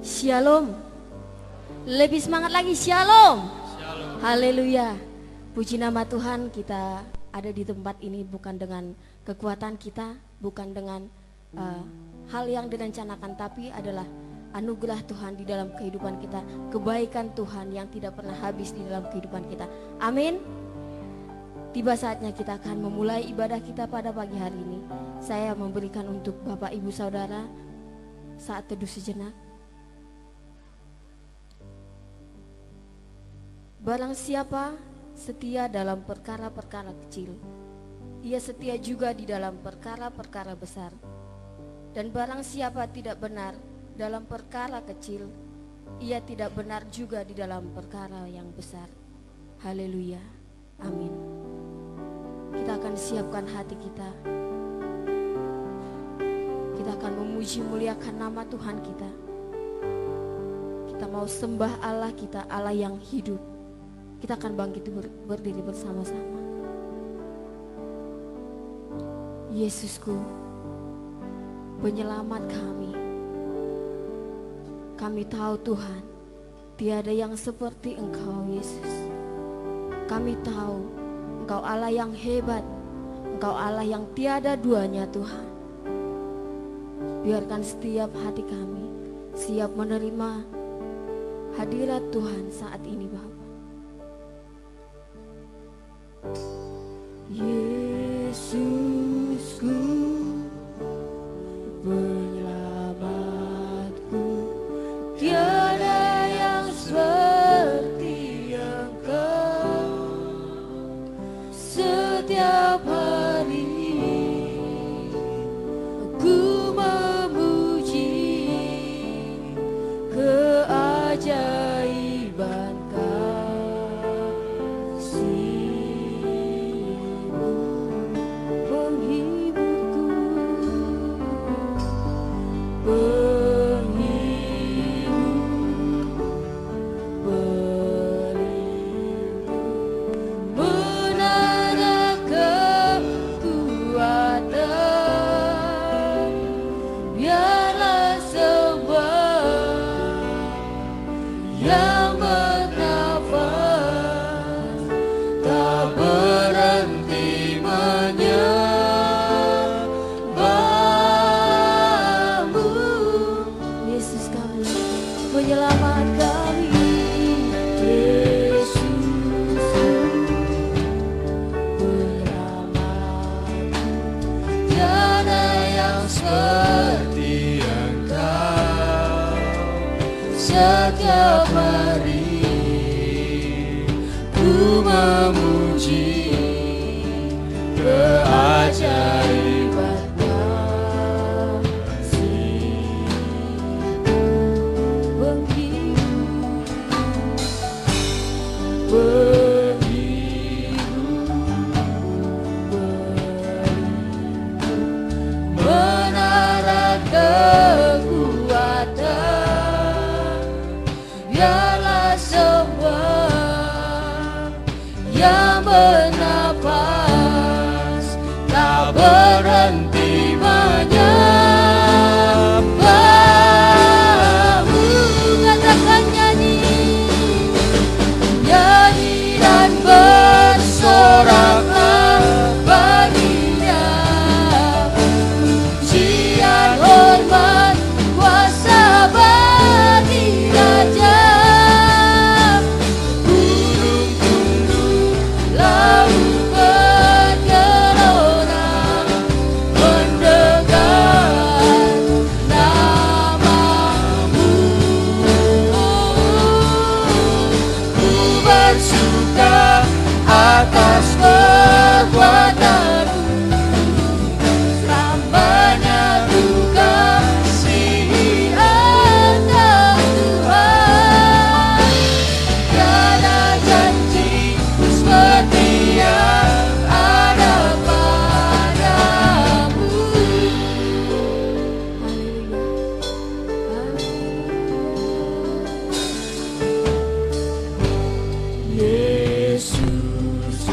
Shalom. Lebih semangat lagi, shalom. Haleluya. Puji nama Tuhan, kita ada di tempat ini bukan dengan kekuatan kita, bukan dengan hal yang direncanakan, tapi adalah anugerah Tuhan di dalam kehidupan kita, kebaikan Tuhan yang tidak pernah habis di dalam kehidupan kita. Amin. Tiba saatnya kita akan memulai ibadah kita pada pagi hari ini. Saya memberikan untuk Bapak Ibu Saudara saat teduh sejenak. Barang siapa setia dalam perkara-perkara kecil, ia setia juga di dalam perkara-perkara besar. Dan barang siapa tidak benar dalam perkara kecil, ia tidak benar juga di dalam perkara yang besar. Haleluya. Amin. Kita akan siapkan hati kita. Kita akan memuji muliakan nama Tuhan kita. Kita mau sembah Allah kita, Allah yang hidup. Kita akan bangkit berdiri bersama-sama. Yesusku, penyelamat kami. Kami tahu Tuhan, tiada yang seperti Engkau Yesus. Kami tahu Engkau Allah yang hebat, Engkau Allah yang tiada duanya Tuhan. Biarkan setiap hati kami siap menerima hadirat Tuhan saat ini Bapa. Yesusku, penyelamatku, tiada yang seperti Engkau. Setiap hari aku memuji keajaiban setiap hari ku memuji keajaiban kasih-Mu menara kekuatan. Biarlah semua yang bernapas tak berhenti menyembah-Mu. Katakan nyanyi, nyanyi dan bersoraklah baginya. Pujian, hormat, kuasa bagi Raja. Gunung tunduk, laut bergelora, mendengar nama-Mu. Ku bersuka atas perbuatan-Mu. Lamanya ku kasihi Engkau Tuhan. Tiada janji seperti yang ada padamu. Yesus,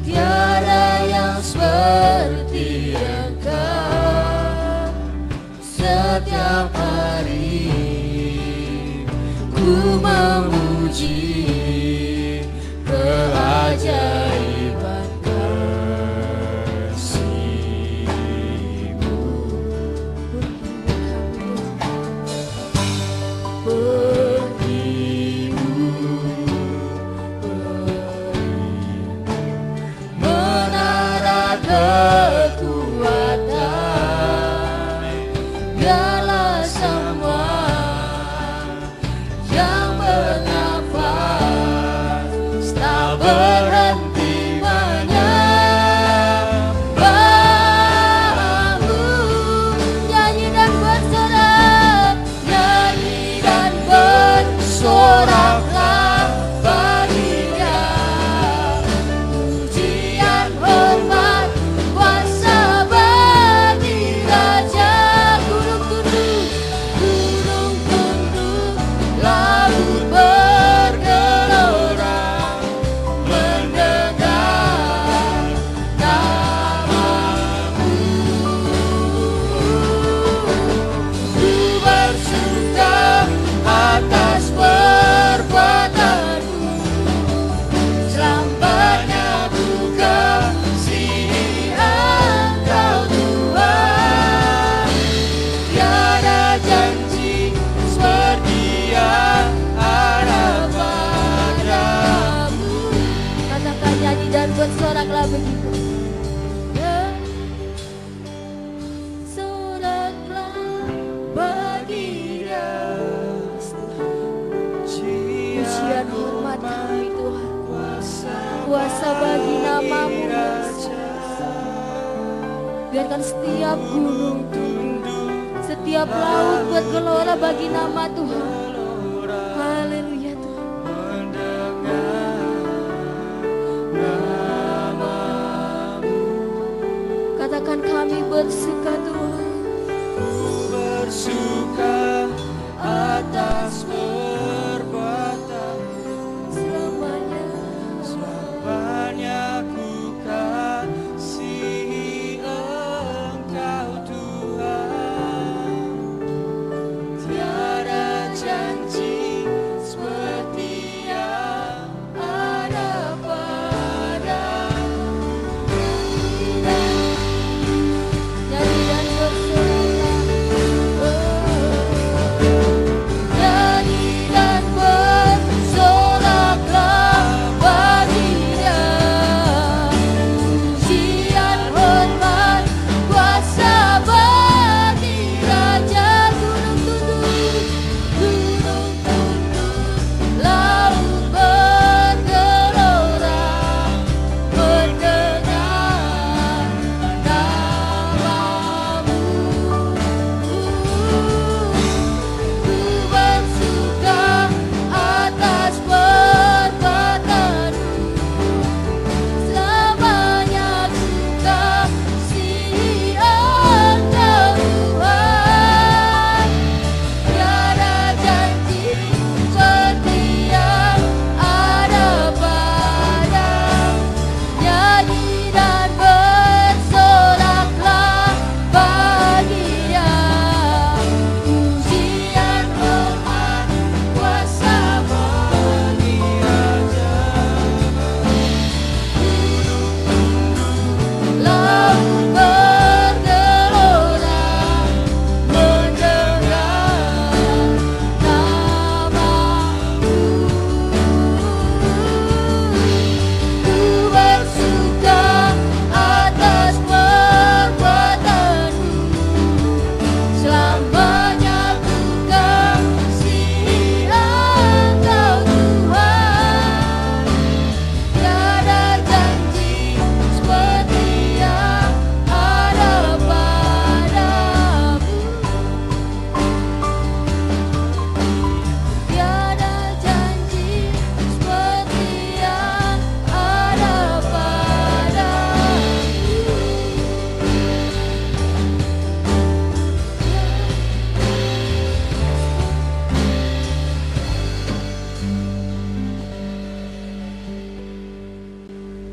tiada yang seperti Engkau. setiap hari ku memuji keajaiban kasih-Mu. Menara kekuatan, biarlah semua yang bernafas tak berhenti menyembah-Mu. Nyanyi dan bersorak, nyanyi dan bersoraklah bagi Dia. Pujian, hormat, kuasa bagi Raja. Gunung tunduk, laut bergelora mendengar nama-Mu. Ku bersuka atas perbuatan-Mu, selamanya ku kasihi Engkau Tuhan. Tiada janji seperti yang ada padamu. Katakan, nyanyi dan bersoraklah begitu. Soraklah bagi Dia. Pujian, hormat kami Tuhan, kuasa bagi nama-Mu Yesus. Biarkan setiap gunung tunduk, setiap laut bergelora bagi nama Tuhan. Haleluya Tuhan. Katakan, kami bersuka Tuhan. Bersuka atas perbuatan selamanya, selamanya ku kasihi Engkau Tuhan. Tiada janji seperti yang ada padamu. Nyanyi dan bersoraklah.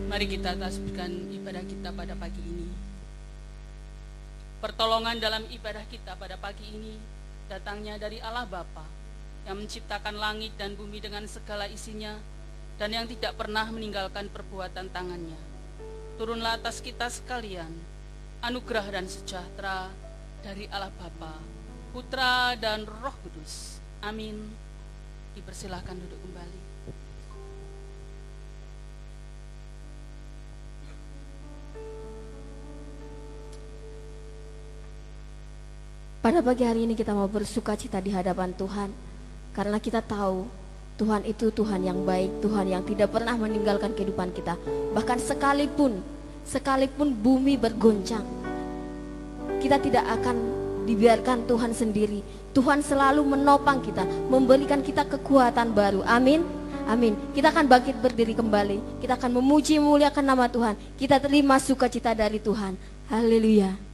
Mari kita tasbihkan ibadah kita pada pagi ini. Pertolongan dalam ibadah kita pada pagi ini datangnya dari Allah Bapa yang menciptakan langit dan bumi dengan segala isinya dan yang tidak pernah meninggalkan perbuatan tangannya. Turunlah atas kita sekalian anugerah dan sejahtera dari Allah Bapa, Putra dan Roh Kudus. Amin. Dipersilahkan duduk kembali. Pada pagi hari ini kita mau bersuka cita di hadapan Tuhan, karena kita tahu Tuhan itu Tuhan yang baik, Tuhan yang tidak pernah meninggalkan kehidupan kita. Bahkan sekalipun bumi bergoncang, kita tidak akan dibiarkan Tuhan sendiri. Tuhan selalu menopang kita, memberikan kita kekuatan baru. Amin. Amin. Kita akan bangkit berdiri kembali. Kita akan memuji memuliakan nama Tuhan. Kita terima sukacita dari Tuhan. Haleluya.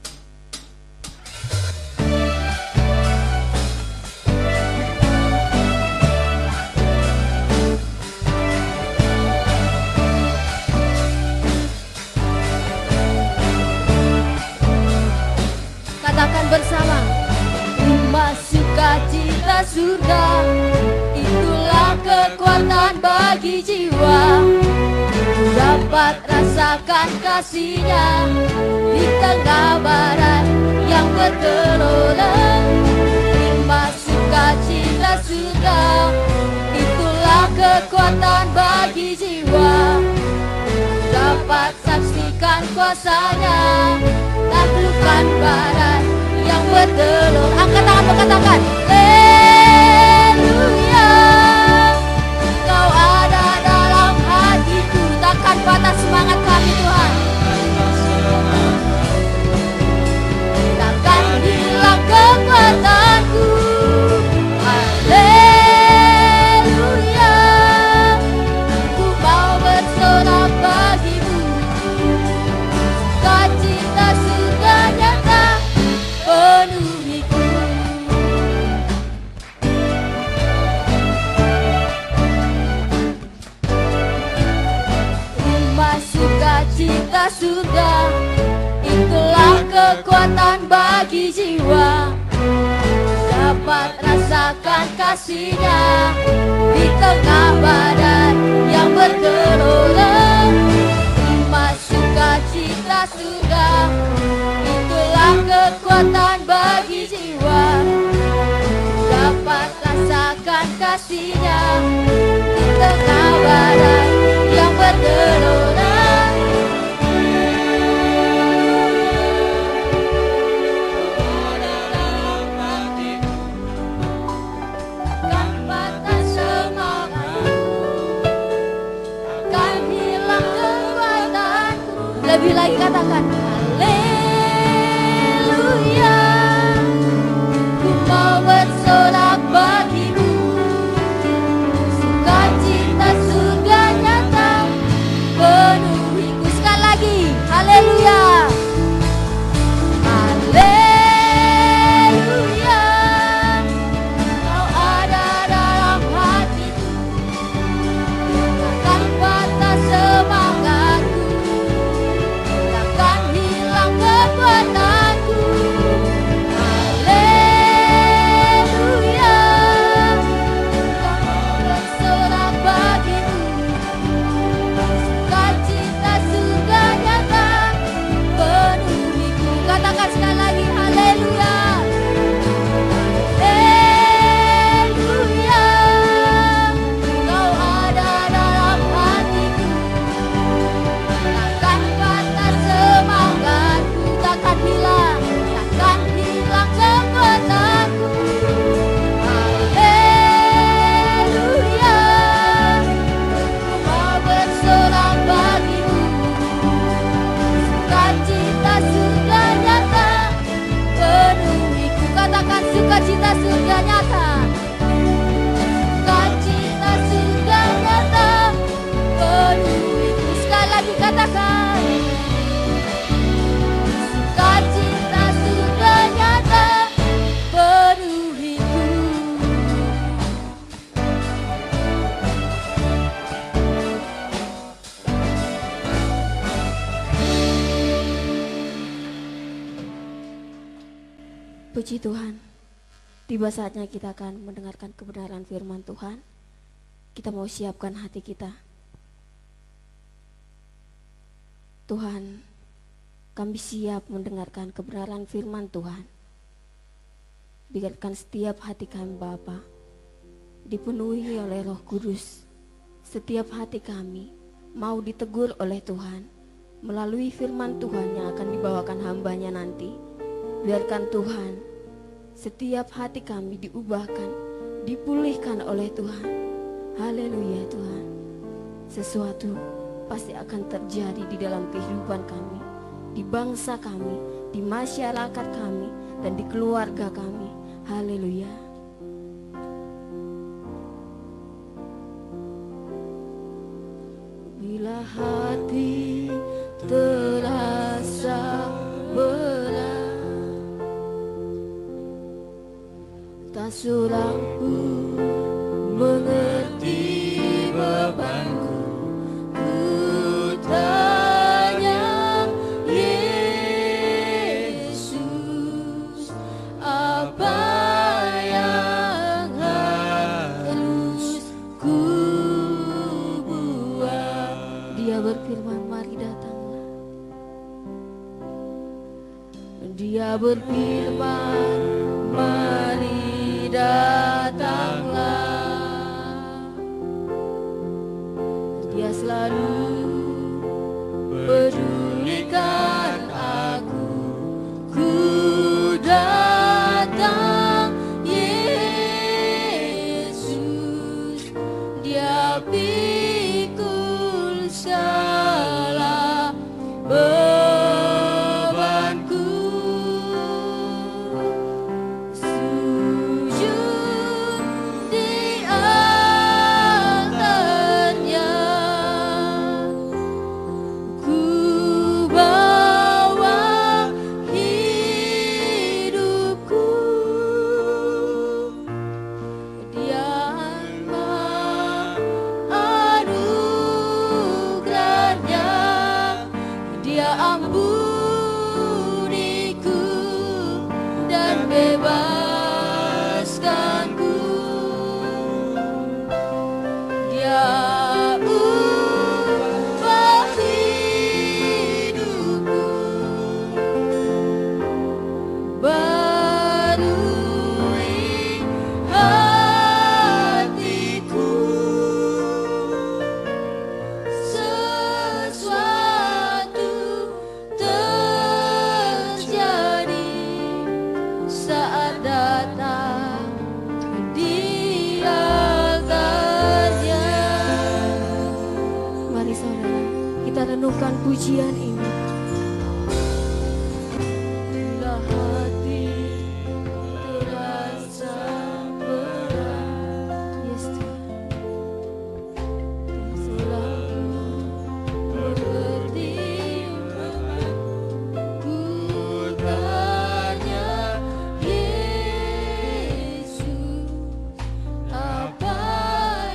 Katakan bersama, terima sukacita surga, itulah kekuatan bagi jiwa. Dapat rasakan kasih-Nya di tengah badan yang bergelora. Terima sukacita surga, itulah kekuatan bagi jiwa. Dapat saksikan kuasa-Nya, taklukkan badan yang bertelur. Angkat tangan berkatakan, haleluya. Kau ada dalam hatiku, takkan patah semangat kami Tuhan. Takkan hilang kekuatanku. Haleluya. Ku mau bersorak bagimu. Sukacita surga nyata penuhiku. Terima sukacita surga, itulah kekuatan bagi jiwa. Dapat rasakan kasih-Nya di tengah badan yang bergelora. Terima sukacita surga, itulah kekuatan bagi jiwa. Dapat rasakan kasih-Nya di tengah badan yang bergelora. Kan patah semangatku, kan hilang kekuatanku. Lebih lagi katakan, haleluya. Ku mau bersorak bagimu. Sukacita surga nyata penuhiku. Sekali lagi, haleluya. Haleluya. Kau ada dalam hatiku, takkan patah semangatku, takkan hilang kekuatanku. Puji Tuhan, tiba saatnya kita akan mendengarkan kebenaran firman Tuhan. Kita mau siapkan hati kita. Tuhan, kami siap mendengarkan kebenaran firman Tuhan. Biarkan setiap hati kami Bapa dipenuhi oleh Roh Kudus. Setiap hati kami mau ditegur oleh Tuhan melalui firman Tuhan yang akan dibawakan hambanya nanti. Biarkan Tuhan setiap hati kami diubahkan, dipulihkan oleh Tuhan. Haleluya Tuhan. Sesuatu pasti akan terjadi di dalam kehidupan kami, di bangsa kami, di masyarakat kami, dan di keluarga kami. Haleluya. Bila hati terasa berat, tak seorang pun mengerti bebanku. Ku tanya Yesus, apa yang harus ku buat? Dia berfirman, mari datanglah. Dia berfirman, mari datanglah. Dia selalu pedulikan aku. Ku datang Yesus, Dia pikul segala bebanku. Sujud di altarnya, ku bawa hidupku. Dia anugerahnya, Dia ampuniku dan bebaskanku. Dia ubah hidupku, barui hatiku. Sesuatu terjadi saat datang di altarnya. Mari saudara, kita renungkan pujian ini. Bila hati terasa berat, yes Tuhan, selalu mengerti bebanku. Tanya Yesus, apa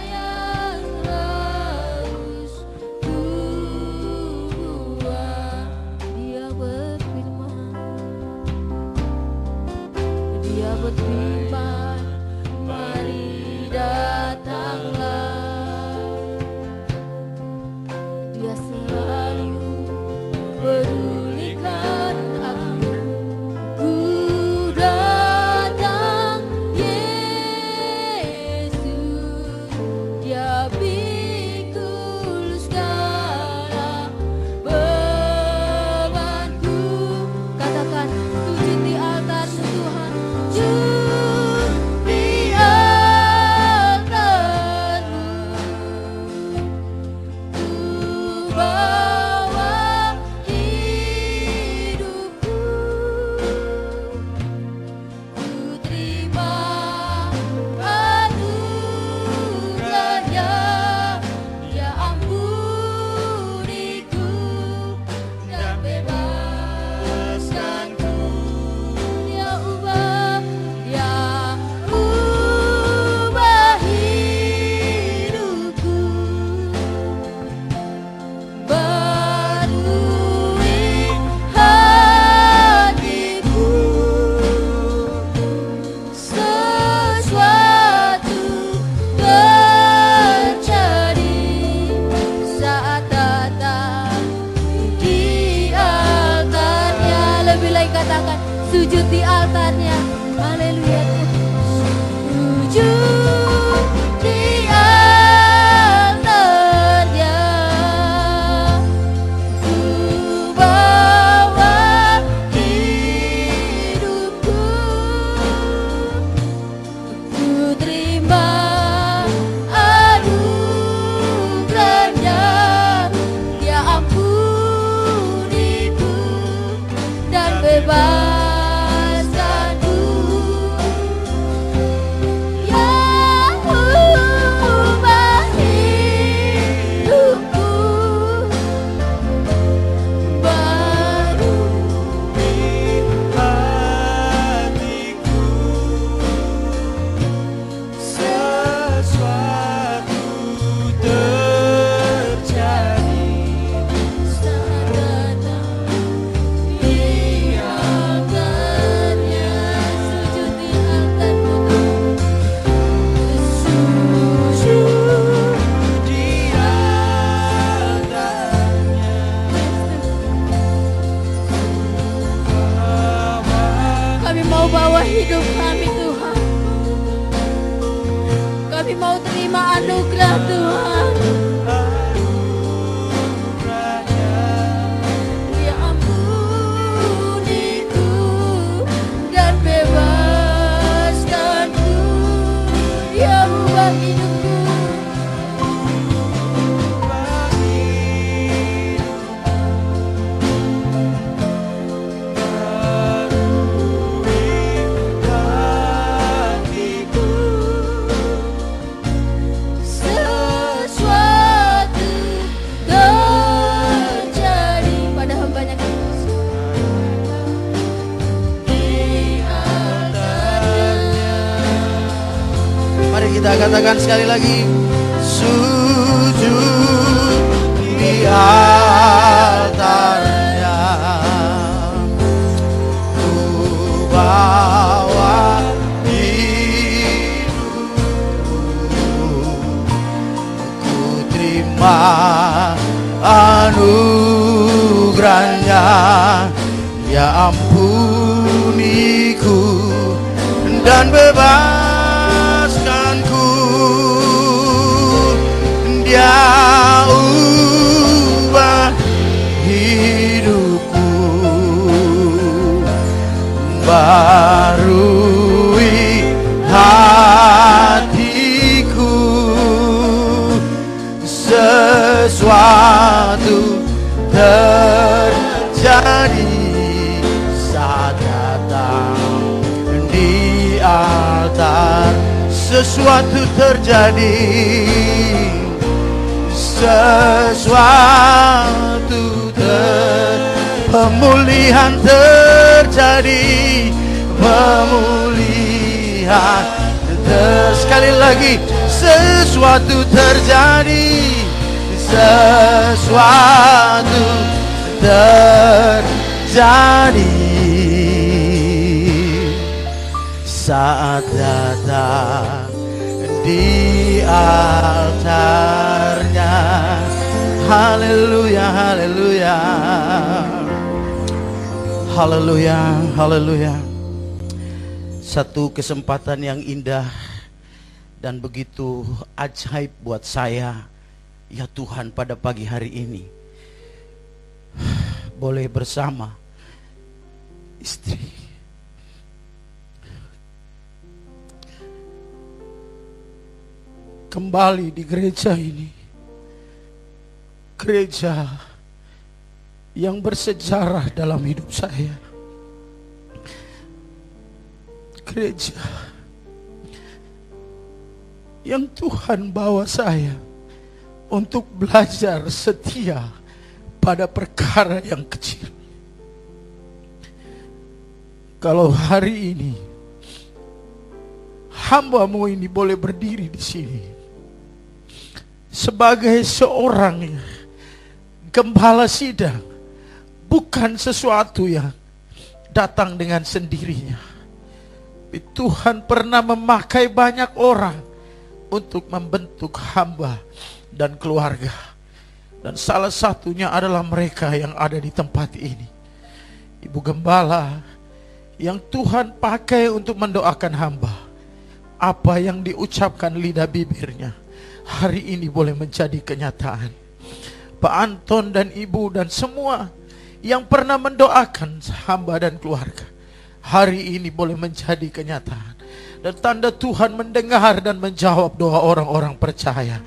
yang harus ku buat? Dia berfirman, mari datanglah. Dia selalu pedulikan aku. Ku datang Yesus, Dia pikul segala bebanku. Katakan, sujud di altar Tuhan, sujud Boleh katakan sujud di altarnya. Haleluya. Sujud di altarnya. Ku bawa hidupku. Ku terima anugerahnya. Dia ampuniku dan bebaskanku. Yang ubah hidupku. Baru hatiku sesuatu terjadi saat datang di altarnya. Sujud di altarmu. Sujud di altarnya. Kami mau bawa hidup kami, Tuhan. Kami mau terima anugerah, Tuhan. Dia ampuniku dan bebaskanku. Dia ubah hidupku. Hatiku Sesuatu terjadi pada hambanya di altarnya. Mari kita katakan sekali lagi, sujud di altarnya. Ku bawa hidupku. Ku terima anugerahnya. Ya ampuniku dan bebaskanku. Dia ubah hidupku. Barui hatiku. Sesuatu terjadi saat datang di altar. Sesuatu terjadi. Sesuatu pemulihan terjadi. Pemulihan sekali lagi, sesuatu terjadi. Sesuatu terjadi saat datang di altarnya. Haleluya, haleluya, haleluya, haleluya. Satu kesempatan yang indah dan begitu ajaib buat saya, ya Tuhan, pada pagi hari ini boleh bersama istri kembali di gereja ini. Gereja yang bersejarah dalam hidup saya. Gereja yang Tuhan bawa saya untuk belajar setia pada perkara yang kecil. Kalau hari ini hamba-Mu ini boleh berdiri di sini sebagai seorang gembala sidang, bukan sesuatu yang datang dengan sendirinya. Tuhan pernah memakai banyak orang untuk membentuk hamba dan keluarga. Dan salah satunya adalah mereka yang ada di tempat ini. Ibu Gembala yang Tuhan pakai untuk mendoakan hamba. Apa yang diucapkan lidah bibirnya hari ini boleh menjadi kenyataan. Pak Anton dan Ibu dan semua yang pernah mendoakan hamba dan keluarga, hari ini boleh menjadi kenyataan. Dan tanda Tuhan mendengar dan menjawab doa orang-orang percaya.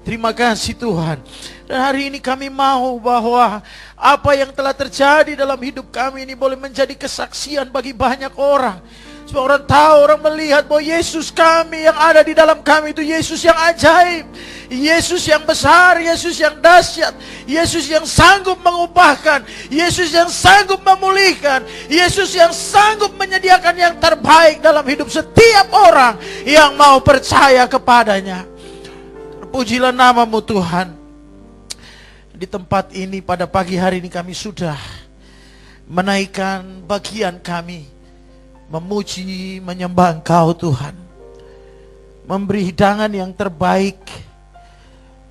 Terima kasih Tuhan. Dan hari ini kami mau bahwa apa yang telah terjadi dalam hidup kami ini boleh menjadi kesaksian bagi banyak orang. Supaya orang tahu, orang melihat bahwa Yesus kami yang ada di dalam kami itu Yesus yang ajaib, Yesus yang besar, Yesus yang dahsyat, Yesus yang sanggup mengubahkan, Yesus yang sanggup memulihkan, Yesus yang sanggup menyediakan yang terbaik dalam hidup setiap orang yang mau percaya kepadanya. Terpujilah namamu Tuhan. Di tempat ini pada pagi hari ini kami sudah menaikkan bagian kami, memuji, menyembah Engkau Tuhan, memberi hidangan yang terbaik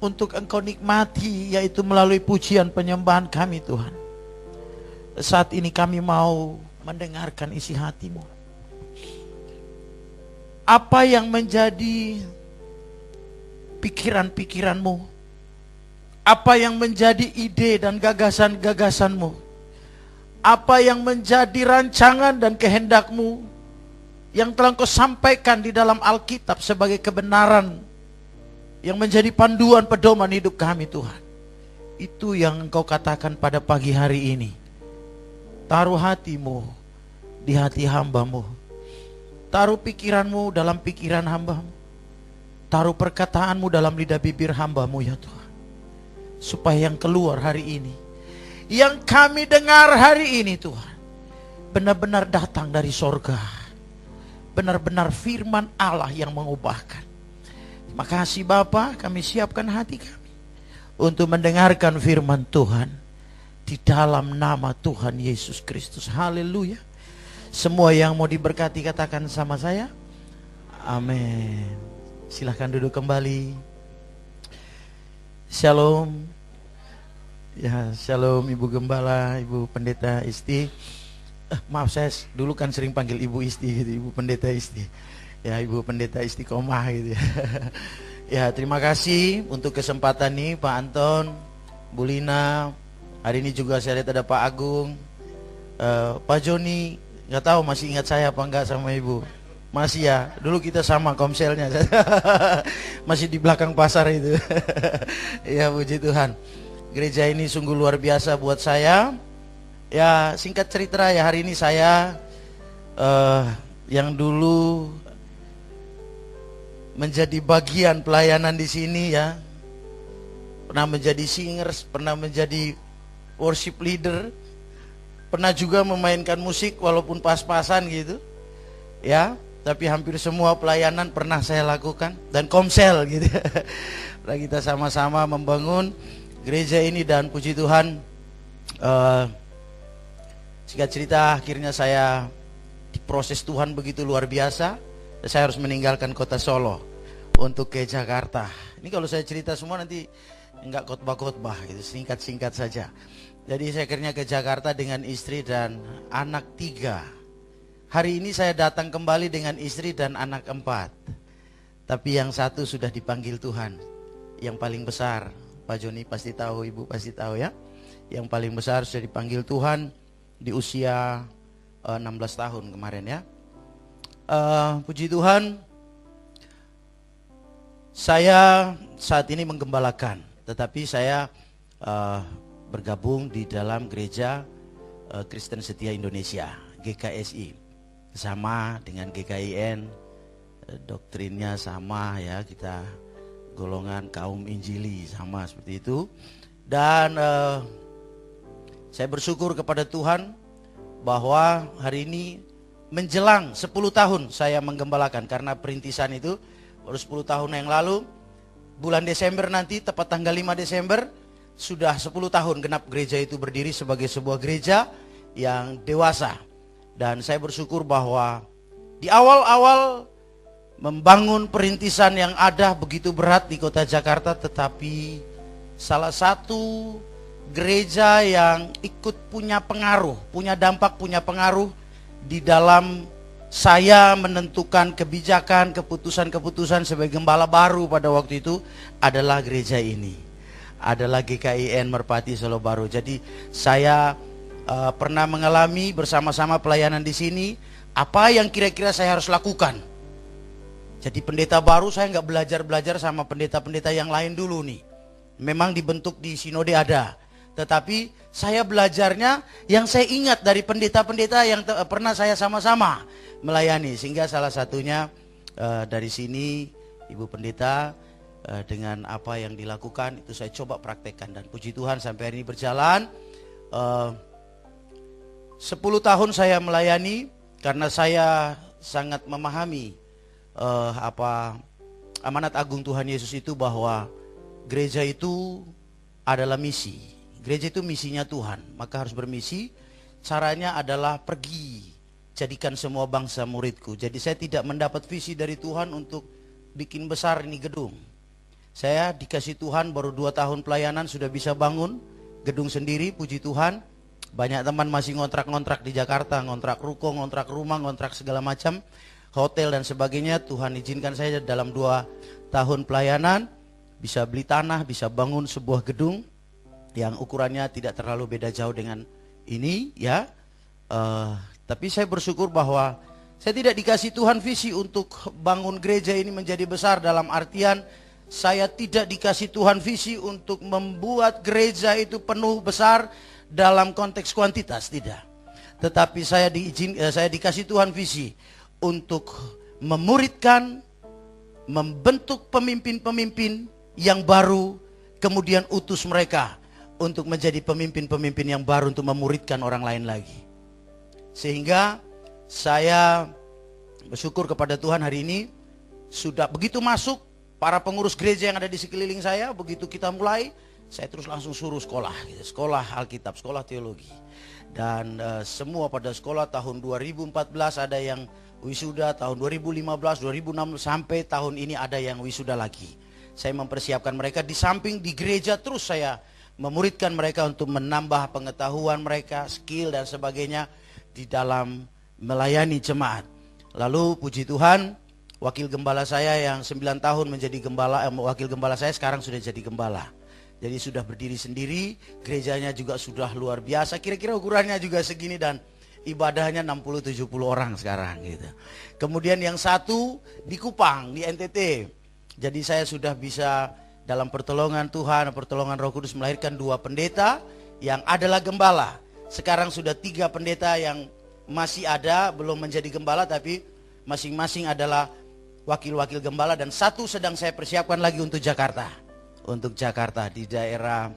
untuk Engkau nikmati, yaitu melalui pujian penyembahan kami Tuhan. Saat ini kami mau mendengarkan isi hatimu. Apa yang menjadi pikiran-pikiranmu, apa yang menjadi ide dan gagasan-gagasanmu, apa yang menjadi rancangan dan kehendakmu yang telah Engkau sampaikan di dalam Alkitab sebagai kebenaran yang menjadi panduan pedoman hidup kami Tuhan. Itu yang Engkau katakan pada pagi hari ini. Taruh hatimu di hati hambamu, taruh pikiranmu dalam pikiran hambamu, taruh perkataanmu dalam lidah bibir hambamu ya Tuhan. Supaya yang keluar hari ini, yang kami dengar hari ini Tuhan, benar-benar datang dari sorga, benar-benar firman Allah yang mengubahkan. Terima kasih Bapa, kami siapkan hati kami untuk mendengarkan firman Tuhan di dalam nama Tuhan Yesus Kristus. Haleluya. Semua yang mau diberkati katakan sama saya, amin. Silahkan duduk kembali. Shalom. Ya, shalom Ibu Gembala, Ibu Pendeta Isti. Maaf, saya dulu kan sering panggil Ibu Isti gitu, Ibu Pendeta Isti. Ya, Ibu Pendeta Istiqomah gitu ya. Ya, terima kasih untuk kesempatan ini Pak Anton, Bu Lina. Hari ini juga saya lihat ada Pak Agung, Pak Joni. Nggak tahu masih ingat saya apa enggak sama Ibu. Masih ya, dulu kita sama komselnya. Masih di belakang pasar itu. Ya, puji Tuhan. Gereja ini sungguh luar biasa buat saya. Ya, singkat cerita ya, hari ini saya yang dulu menjadi bagian pelayanan di sini ya, pernah menjadi singers, pernah menjadi worship leader, pernah juga memainkan musik walaupun pas-pasan gitu. Ya, tapi hampir semua pelayanan pernah saya lakukan dan komsel gitu. Pernah kita sama-sama membangun gereja ini dan puji Tuhan, singkat cerita akhirnya saya diproses Tuhan begitu luar biasa. Saya harus meninggalkan kota Solo untuk ke Jakarta. Ini kalau saya cerita semua nanti enggak khotbah-khotbah gitu, singkat-singkat saja. Jadi saya akhirnya ke Jakarta dengan istri dan anak 3. Hari ini saya datang kembali dengan istri dan anak 4. Tapi yang satu sudah dipanggil Tuhan. Yang paling besar, Pak Joni pasti tahu, Ibu pasti tahu ya. Yang paling besar sudah dipanggil Tuhan di usia 16 tahun kemarin ya. Puji Tuhan, saya saat ini menggembalakan, tetapi saya bergabung di dalam gereja Kristen Setia Indonesia, GKSI. Sama dengan GKIN, doktrinnya sama ya, kita golongan kaum Injili sama seperti itu. Dan saya bersyukur kepada Tuhan bahwa hari ini menjelang 10 tahun saya menggembalakan, karena perintisan itu baru 10 tahun yang lalu. Bulan Desember nanti, tepat tanggal 5 Desember, sudah 10 tahun genap gereja itu berdiri sebagai sebuah gereja yang dewasa. Dan saya bersyukur bahwa di awal-awal membangun perintisan yang ada begitu berat di kota Jakarta, tetapi salah satu gereja yang ikut punya pengaruh, punya dampak, punya pengaruh di dalam saya menentukan kebijakan, keputusan-keputusan sebagai gembala baru pada waktu itu adalah gereja ini. Adalah GKIN Merpati Solo Baru. Jadi saya pernah mengalami bersama-sama pelayanan di sini apa yang kira-kira saya harus lakukan. Jadi pendeta baru saya nggak belajar sama pendeta-pendeta yang lain dulu nih. Memang dibentuk di sinode ada. Tetapi saya belajarnya yang saya ingat dari pendeta-pendeta yang pernah saya sama-sama melayani. Sehingga salah satunya dari sini Ibu Pendeta dengan apa yang dilakukan itu saya coba praktekkan. Dan puji Tuhan sampai hari ini berjalan. 10 tahun saya melayani karena saya sangat memahami amanat agung Tuhan Yesus itu bahwa gereja itu adalah misi. Gereja itu misinya Tuhan, maka harus bermisi. Caranya adalah pergi, jadikan semua bangsa muridku. Jadi saya tidak mendapat visi dari Tuhan untuk bikin besar ini gedung. Saya dikasih Tuhan baru 2 tahun pelayanan sudah bisa bangun gedung sendiri, puji Tuhan. Banyak teman masih ngontrak-ngontrak di Jakarta, ngontrak ruko, ngontrak rumah, ngontrak segala macam, hotel dan sebagainya. Tuhan izinkan saya dalam 2 tahun pelayanan bisa beli tanah, bisa bangun sebuah gedung yang ukurannya tidak terlalu beda jauh dengan ini ya. Tapi saya bersyukur bahwa saya tidak dikasih Tuhan visi untuk bangun gereja ini menjadi besar, dalam artian saya tidak dikasih Tuhan visi untuk membuat gereja itu penuh besar dalam konteks kuantitas, tidak. Tetapi saya dikasih Tuhan visi untuk memuridkan, membentuk pemimpin-pemimpin yang baru, kemudian utus mereka untuk menjadi pemimpin-pemimpin yang baru untuk memuridkan orang lain lagi. Sehingga saya bersyukur kepada Tuhan hari ini sudah begitu masuk para pengurus gereja yang ada di sekeliling saya, begitu kita mulai, saya terus langsung suruh sekolah, sekolah Alkitab, sekolah teologi. Dan semua pada sekolah tahun 2014 ada yang wisuda, tahun 2015, 2016 sampai tahun ini ada yang wisuda lagi. Saya mempersiapkan mereka di samping di gereja, terus saya memuridkan mereka untuk menambah pengetahuan mereka, skill dan sebagainya di dalam melayani jemaat. Lalu puji Tuhan, wakil gembala saya yang 9 tahun menjadi gembala, wakil gembala saya sekarang sudah jadi gembala. Jadi sudah berdiri sendiri, gerejanya juga sudah luar biasa, kira-kira ukurannya juga segini dan ibadahnya 60-70 orang sekarang gitu. Kemudian yang satu di Kupang, di NTT. Jadi saya sudah bisa dalam pertolongan Tuhan, pertolongan Roh Kudus melahirkan 2 pendeta yang adalah gembala. Sekarang sudah 3 pendeta yang masih ada, belum menjadi gembala, tapi masing-masing adalah wakil-wakil gembala. Dan 1 sedang saya persiapkan lagi untuk Jakarta. Untuk Jakarta di daerah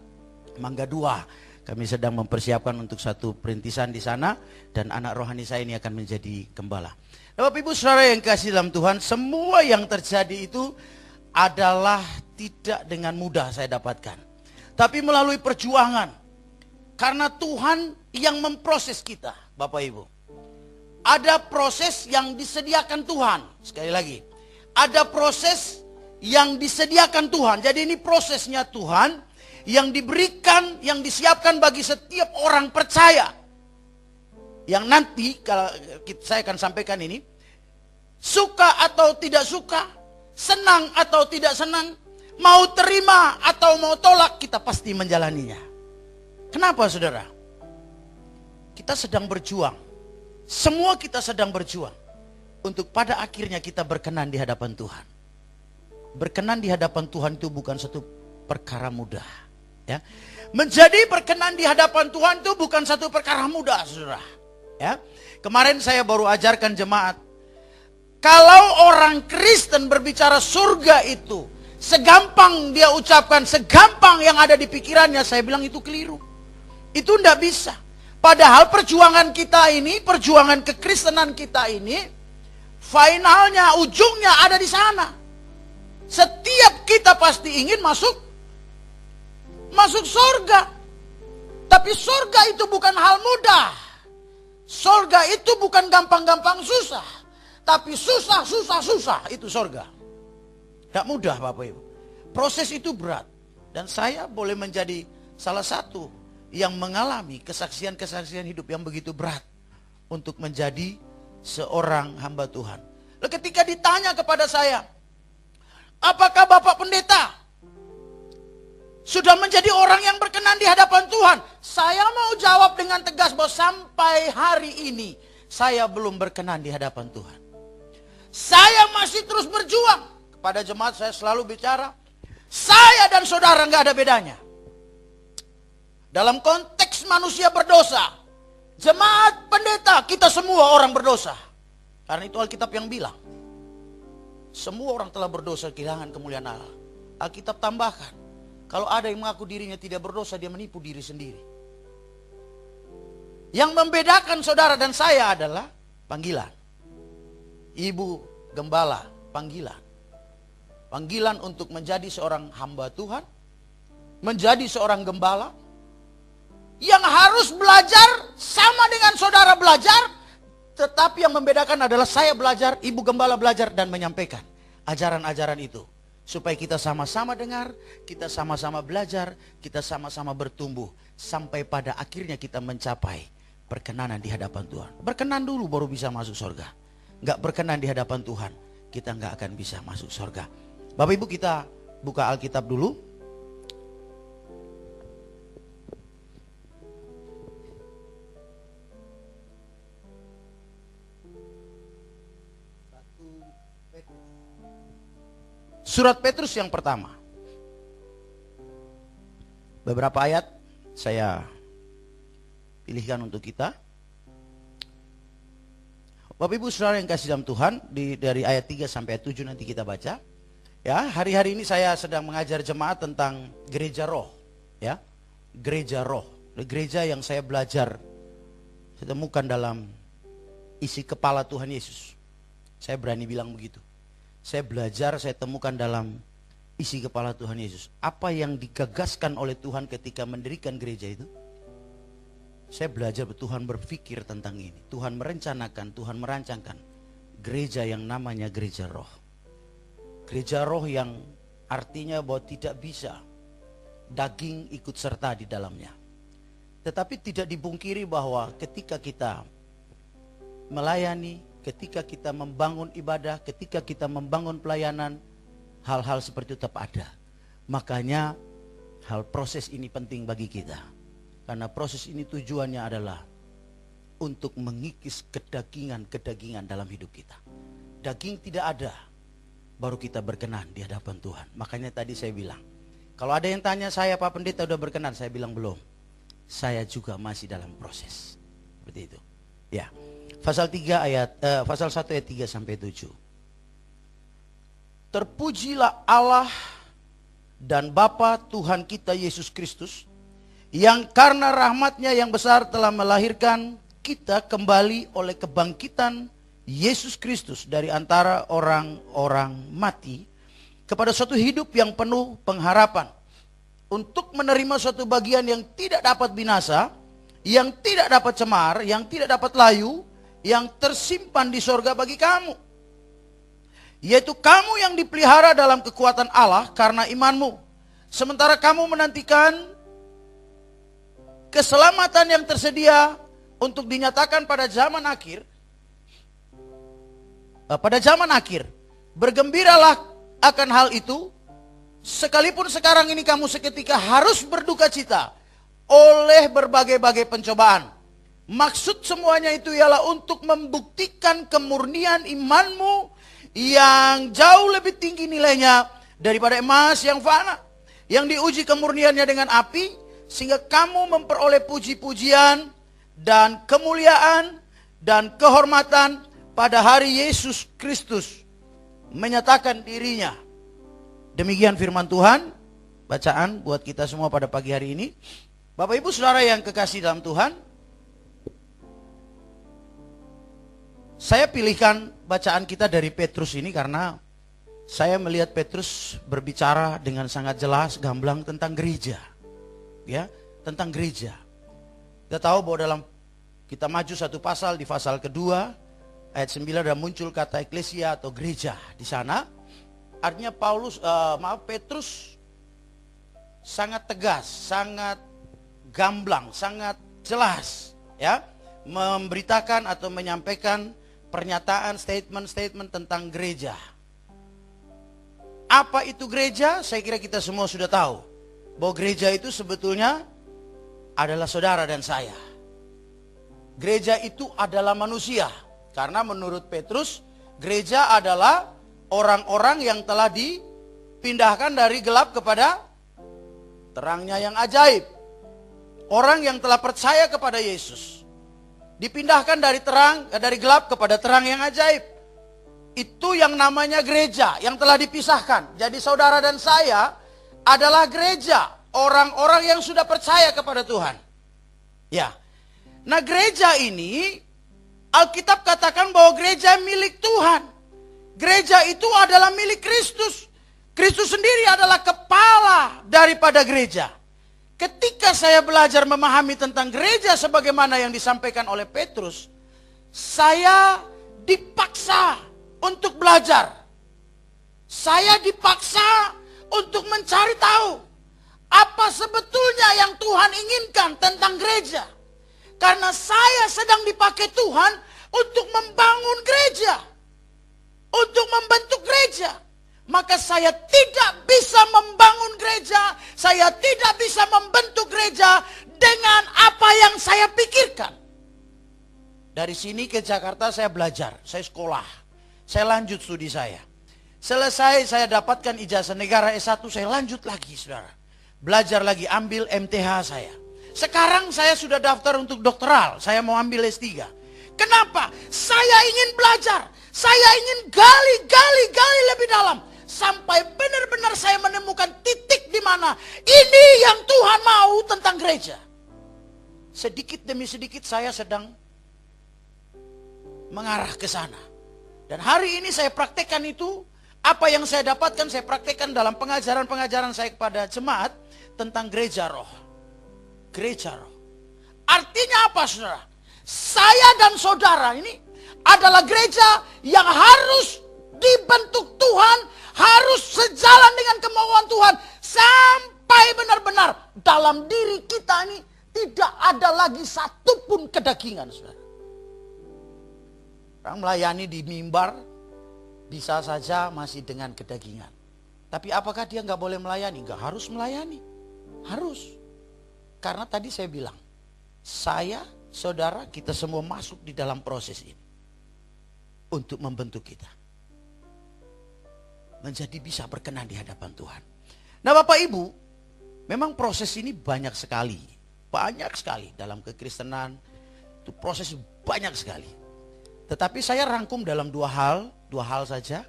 Mangga 2. Kami sedang mempersiapkan untuk 1 perintisan di sana. Dan anak rohani saya ini akan menjadi gembala. Bapak Ibu Saudara yang kasih dalam Tuhan, semua yang terjadi itu adalah tidak dengan mudah saya dapatkan, tapi melalui perjuangan. Karena Tuhan yang memproses kita, Bapak Ibu. Ada proses yang disediakan Tuhan. Sekali lagi, ada proses yang disediakan Tuhan. Jadi ini prosesnya Tuhan yang diberikan, yang disiapkan bagi setiap orang percaya. Yang nanti kalau saya akan sampaikan ini, suka atau tidak suka, senang atau tidak senang, mau terima atau mau tolak, kita pasti menjalaninya. Kenapa saudara? Kita sedang berjuang. Semua kita sedang berjuang untuk pada akhirnya kita berkenan di hadapan Tuhan. Berkenan di hadapan Tuhan itu bukan satu perkara mudah, ya. Menjadi berkenan di hadapan Tuhan itu bukan satu perkara mudah, saudara. Ya. Kemarin saya baru ajarkan jemaat, kalau orang Kristen berbicara surga itu segampang dia ucapkan, segampang yang ada di pikirannya, saya bilang itu keliru. Itu tidak bisa. Padahal perjuangan kita ini, perjuangan kekristenan kita ini, finalnya, ujungnya ada di sana. Setiap kita pasti ingin masuk surga. Tapi surga itu bukan hal mudah. Surga itu bukan gampang-gampang susah. Tapi susah itu surga. Tidak mudah Bapak Ibu. Proses itu berat. Dan saya boleh menjadi salah satu yang mengalami kesaksian-kesaksian hidup yang begitu berat untuk menjadi seorang hamba Tuhan. Lalu ketika ditanya kepada saya, apakah Bapak Pendeta sudah menjadi orang yang berkenan di hadapan Tuhan? Saya mau jawab dengan tegas bahwa sampai hari ini saya belum berkenan di hadapan Tuhan. Saya masih terus berjuang. Kepada jemaat saya selalu bicara, saya dan saudara nggak ada bedanya. Dalam konteks manusia berdosa, jemaat, pendeta, kita semua orang berdosa. Karena itu Alkitab yang bilang, semua orang telah berdosa kehilangan kemuliaan Allah. Alkitab tambahkan, kalau ada yang mengaku dirinya tidak berdosa, dia menipu diri sendiri. Yang membedakan saudara dan saya adalah panggilan. Ibu Gembala, panggilan. Panggilan untuk menjadi seorang hamba Tuhan, menjadi seorang gembala, yang harus belajar sama dengan saudara belajar, tetapi yang membedakan adalah saya belajar, ibu gembala belajar dan menyampaikan ajaran-ajaran itu. Supaya kita sama-sama dengar, kita sama-sama belajar, kita sama-sama bertumbuh. Sampai pada akhirnya kita mencapai perkenanan di hadapan Tuhan. Berkenan dulu baru bisa masuk surga. Nggak berkenan di hadapan Tuhan, kita nggak akan bisa masuk surga. Bapak Ibu, kita buka Alkitab dulu. Surat Petrus yang pertama. Beberapa ayat saya pilihkan untuk kita. Bapak Ibu Saudara yang kasih dalam Tuhan, dari ayat 3 sampai ayat 7 nanti kita baca. Ya, hari-hari ini saya sedang mengajar jemaat tentang gereja roh. Ya, gereja roh. Gereja yang saya belajar, saya temukan dalam isi kepala Tuhan Yesus. Saya berani bilang begitu. Saya belajar, saya temukan dalam isi kepala Tuhan Yesus. Apa yang digagaskan oleh Tuhan ketika mendirikan gereja itu? Saya belajar Tuhan berpikir tentang ini. Tuhan merencanakan, Tuhan merancangkan gereja yang namanya gereja roh. Gereja roh yang artinya bahwa tidak bisa daging ikut serta di dalamnya. Tetapi tidak dipungkiri bahwa ketika kita melayani, ketika kita membangun ibadah, ketika kita membangun pelayanan, hal-hal seperti itu tetap ada. Makanya hal proses ini penting bagi kita. Karena proses ini tujuannya adalah untuk mengikis kedagingan-kedagingan dalam hidup kita. Daging tidak ada, baru kita berkenan di hadapan Tuhan. Makanya tadi saya bilang, kalau ada yang tanya saya, Pak Pendeta udah berkenan? Saya bilang belum. Saya juga masih dalam proses. Seperti itu. Ya. Pasal 1 ayat 3 sampai 7. Terpujilah Allah dan Bapa Tuhan kita Yesus Kristus, yang karena rahmatnya yang besar telah melahirkan kita kembali oleh kebangkitan Yesus Kristus dari antara orang-orang mati kepada suatu hidup yang penuh pengharapan, untuk menerima suatu bagian yang tidak dapat binasa, yang tidak dapat cemar, yang tidak dapat layu, yang tersimpan di sorga bagi kamu, yaitu kamu yang dipelihara dalam kekuatan Allah karena imanmu, sementara kamu menantikan keselamatan yang tersedia untuk dinyatakan pada zaman akhir. Pada zaman akhir, bergembiralah akan hal itu, sekalipun sekarang ini kamu seketika harus berduka cita oleh berbagai-bagai pencobaan. Maksud semuanya itu ialah untuk membuktikan kemurnian imanmu yang jauh lebih tinggi nilainya daripada emas yang fana, yang diuji kemurniannya dengan api, sehingga kamu memperoleh puji-pujian dan kemuliaan dan kehormatan pada hari Yesus Kristus menyatakan dirinya. Demikian firman Tuhan, bacaan buat kita semua pada pagi hari ini. Bapak Ibu Saudara yang kekasih dalam Tuhan, saya pilihkan bacaan kita dari Petrus ini karena saya melihat Petrus berbicara dengan sangat jelas, gamblang tentang gereja. Ya, tentang gereja. Kita tahu bahwa dalam kita maju satu pasal, di pasal kedua ayat 9 dan muncul kata eklesia atau gereja di sana. Artinya Petrus sangat tegas, sangat gamblang, sangat jelas, ya, memberitakan atau menyampaikan pernyataan, statement-statement tentang gereja. Apa itu gereja? Saya kira kita semua sudah tahu bahwa gereja itu sebetulnya adalah saudara dan saya. Gereja itu adalah manusia, karena menurut Petrus, gereja adalah orang-orang yang telah dipindahkan dari gelap kepada terangnya yang ajaib. Orang yang telah percaya kepada Yesus dipindahkan dari gelap kepada terang yang ajaib. Itu yang namanya gereja, yang telah dipisahkan. Jadi saudara dan saya adalah gereja, orang-orang yang sudah percaya kepada Tuhan. Ya. Nah, gereja ini Alkitab katakan bahwa gereja milik Tuhan. Gereja itu adalah milik Kristus. Kristus sendiri adalah kepala daripada gereja. Ketika saya belajar memahami tentang gereja sebagaimana yang disampaikan oleh Petrus, saya dipaksa untuk belajar. Saya dipaksa untuk mencari tahu apa sebetulnya yang Tuhan inginkan tentang gereja. Karena saya sedang dipakai Tuhan untuk membangun gereja, untuk membentuk gereja. Maka saya tidak bisa membangun gereja, saya tidak bisa membentuk gereja dengan apa yang saya pikirkan. Dari sini ke Jakarta saya belajar, saya sekolah, saya lanjut studi saya. Selesai saya dapatkan ijazah negara S1, saya lanjut lagi saudara. Belajar lagi, ambil MTH saya. Sekarang saya sudah daftar untuk doktoral, saya mau ambil S3. Kenapa? Saya ingin belajar, saya ingin gali lebih dalam. Sampai benar-benar saya menemukan titik di mana ini yang Tuhan mau tentang gereja. Sedikit demi sedikit saya sedang mengarah ke sana. Dan hari ini saya praktekkan itu. Apa yang saya dapatkan saya praktekkan dalam pengajaran-pengajaran saya kepada jemaat tentang gereja roh. Gereja roh. Artinya apa saudara? Saya dan saudara ini adalah gereja yang harus dibentuk Tuhan, harus sejalan dengan kemauan Tuhan. Sampai benar-benar dalam diri kita ini tidak ada lagi satupun kedagingan saudara. Orang melayani di mimbar bisa saja masih dengan kedagingan. Tapi apakah dia nggak boleh melayani? Nggak harus melayani. Harus. Karena tadi saya bilang, saya, saudara, kita semua masuk di dalam proses ini. Untuk membentuk kita. Menjadi bisa berkenan di hadapan Tuhan. Nah Bapak Ibu, memang proses ini banyak sekali. Banyak sekali dalam kekristenan. Itu proses banyak sekali. Tetapi saya rangkum dalam dua hal saja.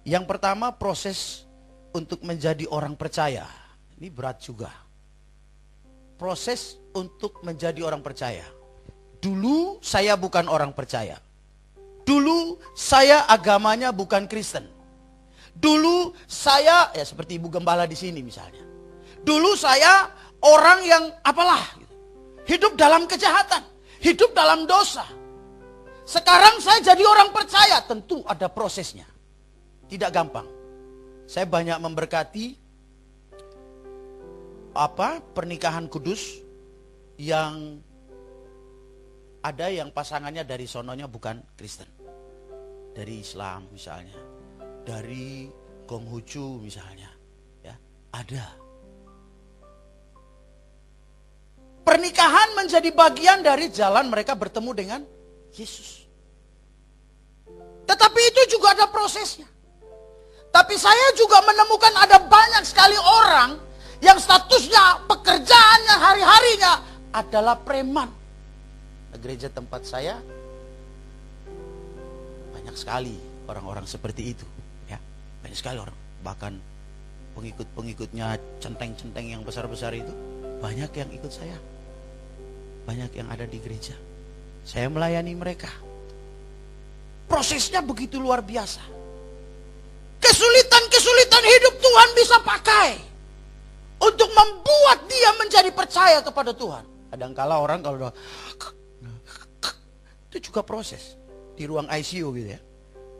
Yang pertama proses untuk menjadi orang percaya. Ini berat juga. Proses untuk menjadi orang percaya. Dulu saya bukan orang percaya. Dulu saya agamanya bukan Kristen. Dulu saya ya seperti ibu gembala di sini misalnya. Dulu saya orang yang apalah gitu. Hidup dalam kejahatan, hidup dalam dosa. Sekarang saya jadi orang percaya, tentu ada prosesnya. Tidak gampang. Saya banyak memberkati pernikahan kudus yang ada yang pasangannya dari sononya bukan Kristen. Dari Islam misalnya. Dari Konghucu misalnya. Ya, ada. Pernikahan menjadi bagian dari jalan mereka bertemu dengan Yesus. Tetapi itu juga ada prosesnya. Tapi saya juga menemukan ada banyak sekali orang yang statusnya, pekerjaannya, hari-harinya adalah preman. Gereja tempat saya banyak sekali orang-orang seperti itu, ya. Banyak sekali orang, bahkan pengikut-pengikutnya centeng-centeng yang besar-besar itu banyak yang ikut saya. Banyak yang ada di gereja. Saya melayani mereka. Prosesnya begitu luar biasa. Kesulitan-kesulitan hidup Tuhan bisa pakai untuk membuat dia menjadi percaya kepada Tuhan. Kadang-kala orang kalau udah itu juga proses di ruang ICU gitu ya.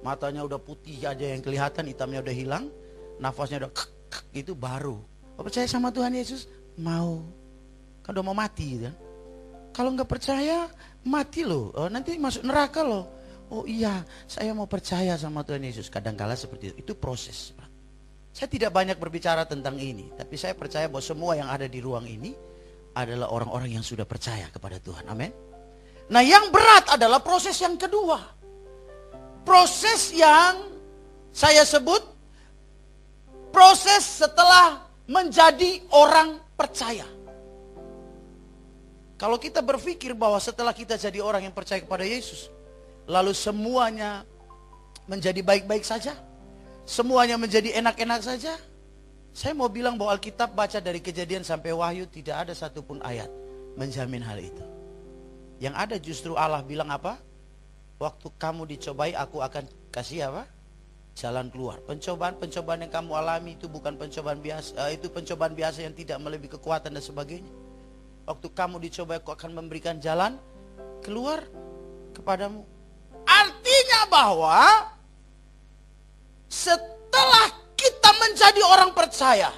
Matanya udah putih aja yang kelihatan, hitamnya udah hilang, nafasnya udah itu baru. Percaya sama Tuhan Yesus? Mau. Kan udah mau mati gitu kan. Kalau nggak percaya, mati loh. Nanti masuk neraka loh. Oh iya, saya mau percaya sama Tuhan Yesus. Kadangkala seperti itu proses. Saya tidak banyak berbicara tentang ini, tapi saya percaya bahwa semua yang ada di ruang ini adalah orang-orang yang sudah percaya kepada Tuhan. Amin. Nah, yang berat adalah proses yang kedua. Proses yang saya sebut proses setelah menjadi orang percaya. Kalau kita berpikir bahwa setelah kita jadi orang yang percaya kepada Yesus, lalu semuanya menjadi baik-baik saja, semuanya menjadi enak-enak saja, saya mau bilang bahwa Alkitab baca dari Kejadian sampai Wahyu tidak ada satupun ayat menjamin hal itu. Yang ada justru Allah bilang apa? Waktu kamu dicobai, aku akan kasih apa? Jalan keluar. Pencobaan-pencobaan yang kamu alami itu bukan pencobaan biasa, itu pencobaan biasa yang tidak melebihi kekuatan dan sebagainya. Waktu kamu dicobai, aku akan memberikan jalan keluar kepadamu. Artinya bahwa setelah kita menjadi orang percaya,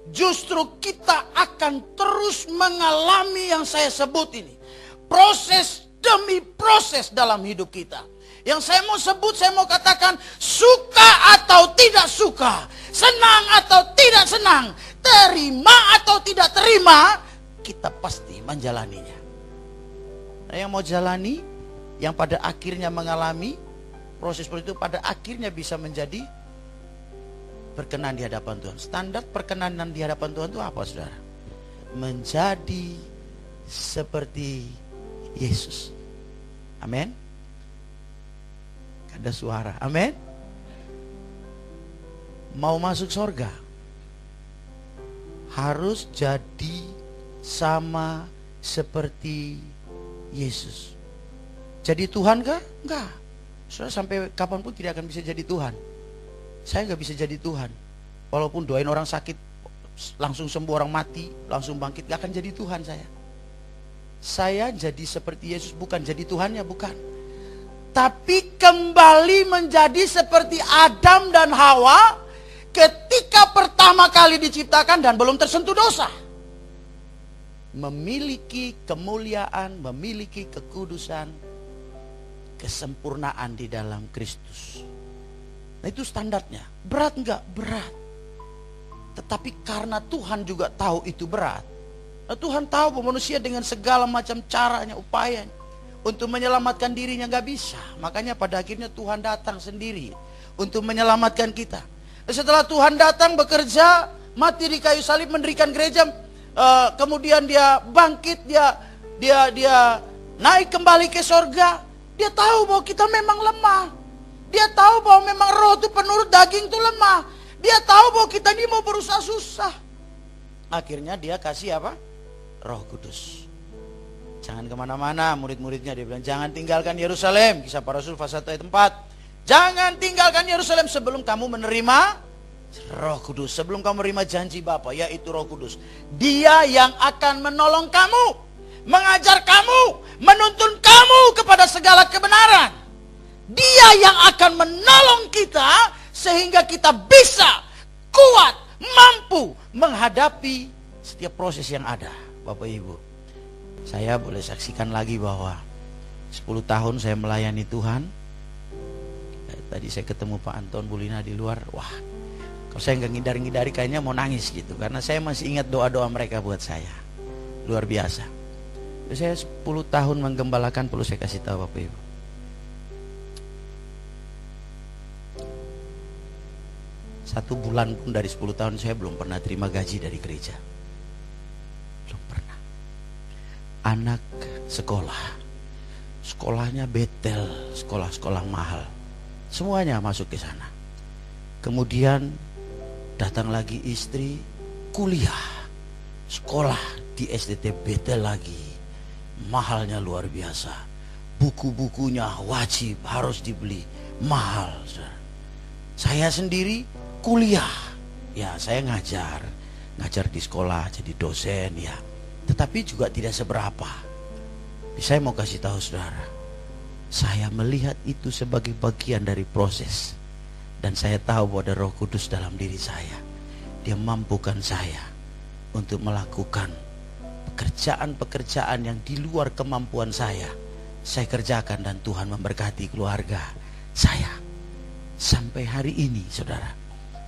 justru kita akan terus mengalami yang saya sebut ini. Proses demi proses dalam hidup kita. Yang saya mau sebut, saya mau katakan, suka atau tidak suka, senang atau tidak senang, terima atau tidak terima, kita pasti menjalaninya. Nah, yang mau jalani, yang pada akhirnya mengalami proses itu, pada akhirnya bisa menjadi berkenan di hadapan Tuhan. Standar perkenanan di hadapan Tuhan itu apa, saudara? Menjadi seperti Yesus. Amin. Ada suara, amin. Mau masuk surga harus jadi sama seperti Yesus. Jadi Tuhan kah? Enggak. Saudara sampai kapanpun tidak akan bisa jadi Tuhan. Saya nggak bisa jadi Tuhan. Walaupun doain orang sakit langsung sembuh, orang mati langsung bangkit, gak akan jadi Tuhan saya. Saya jadi seperti Yesus, bukan jadi Tuhannya, bukan. Tapi kembali menjadi seperti Adam dan Hawa ketika pertama kali diciptakan dan belum tersentuh dosa. Memiliki kemuliaan, memiliki kekudusan, kesempurnaan di dalam Kristus. Nah, itu standarnya. Berat enggak? Berat. Tetapi karena Tuhan juga tahu itu berat. Nah, Tuhan tahu bahwa manusia dengan segala macam caranya, upayanya untuk menyelamatkan dirinya gak bisa. Makanya pada akhirnya Tuhan datang sendiri untuk menyelamatkan kita. Dan setelah Tuhan datang bekerja, mati di kayu salib, mendirikan gereja, kemudian dia bangkit, dia naik kembali ke sorga. Dia tahu bahwa kita memang lemah. Dia tahu bahwa memang roh itu penurut, daging itu lemah. Dia tahu bahwa kita ini mau berusaha susah. Akhirnya dia kasih apa? Roh Kudus. Jangan kemana-mana, murid-muridnya dia bilang, jangan tinggalkan Yerusalem. Kisah Para Rasul pasal 1 ayat 4. Jangan tinggalkan Yerusalem sebelum kamu menerima Roh Kudus. Sebelum kamu menerima janji Bapa, yaitu Roh Kudus. Dia yang akan menolong kamu, mengajar kamu, menuntun kamu kepada segala kebenaran. Dia yang akan menolong kita sehingga kita bisa kuat, mampu menghadapi setiap proses yang ada. Bapak Ibu, saya boleh saksikan lagi bahwa 10 tahun saya melayani Tuhan. Tadi saya ketemu Pak Anton Bulina di luar. Wah, kalau saya nggak ngindari kayaknya mau nangis gitu. Karena saya masih ingat doa-doa mereka buat saya. Luar biasa. Saya 10 tahun menggembalakan, perlu saya kasih tahu Bapak Ibu. Satu bulan pun dari 10 tahun saya belum pernah terima gaji dari gereja. Belum pernah. Anak sekolah, sekolahnya Betel, sekolah-sekolah mahal, semuanya masuk ke sana. Kemudian datang lagi istri, kuliah, sekolah di SDT Betel lagi, mahalnya luar biasa. Buku-bukunya wajib harus dibeli, mahal. Saya sendiri kuliah, ya saya ngajar di sekolah jadi dosen ya. Tetapi juga tidak seberapa. Saya mau kasih tahu saudara, saya melihat itu sebagai bagian dari proses. Dan saya tahu bahwa ada Roh Kudus dalam diri saya. Dia mampukan saya untuk melakukan pekerjaan-pekerjaan yang di luar kemampuan saya kerjakan dan Tuhan memberkati keluarga saya. Sampai hari ini saudara,